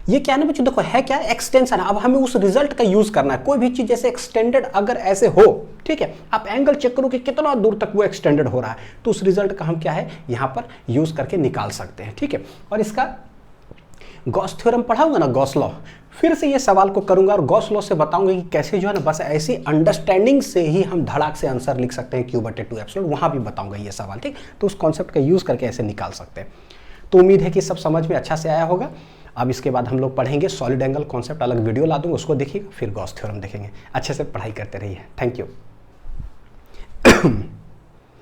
ये क्या है ना बच्चों, देखो है क्या, एक्सटेंशन। अब हमें उस रिजल्ट का यूज करना है, कोई भी चीज जैसे एक्सटेंडेड अगर ऐसे हो, ठीक है, आप एंगल चेक करो कि कितना दूर तक वो एक्सटेंडेड हो रहा है, तो उस रिजल्ट का हम क्या है यहां पर यूज करके निकाल सकते हैं, ठीक है। और इसका गॉस थ्योरम पढ़ाऊंगा ना, गॉस लॉ, फिर से ये सवाल को करूंगा और गॉस लॉ से बताऊंगा कि कैसे जो है ना बस ऐसी अंडरस्टैंडिंग से ही हम धड़ाक से आंसर लिख सकते हैं Q बटे 2 एप्सिलॉन, वहां भी बताऊंगा ये सवाल, ठीक। तो उस कॉन्सेप्ट का यूज करके ऐसे निकाल सकते हैं। तो उम्मीद है कि सब समझ में अच्छा से आया होगा। अब इसके बाद हम लोग पढ़ेंगे सॉलिड एंगल कॉन्सेप्ट, अलग वीडियो ला दूंगा, उसको देखिएगा, फिर गॉस थ्योरम देखेंगे। अच्छे से पढ़ाई करते रहिए, थैंक यू।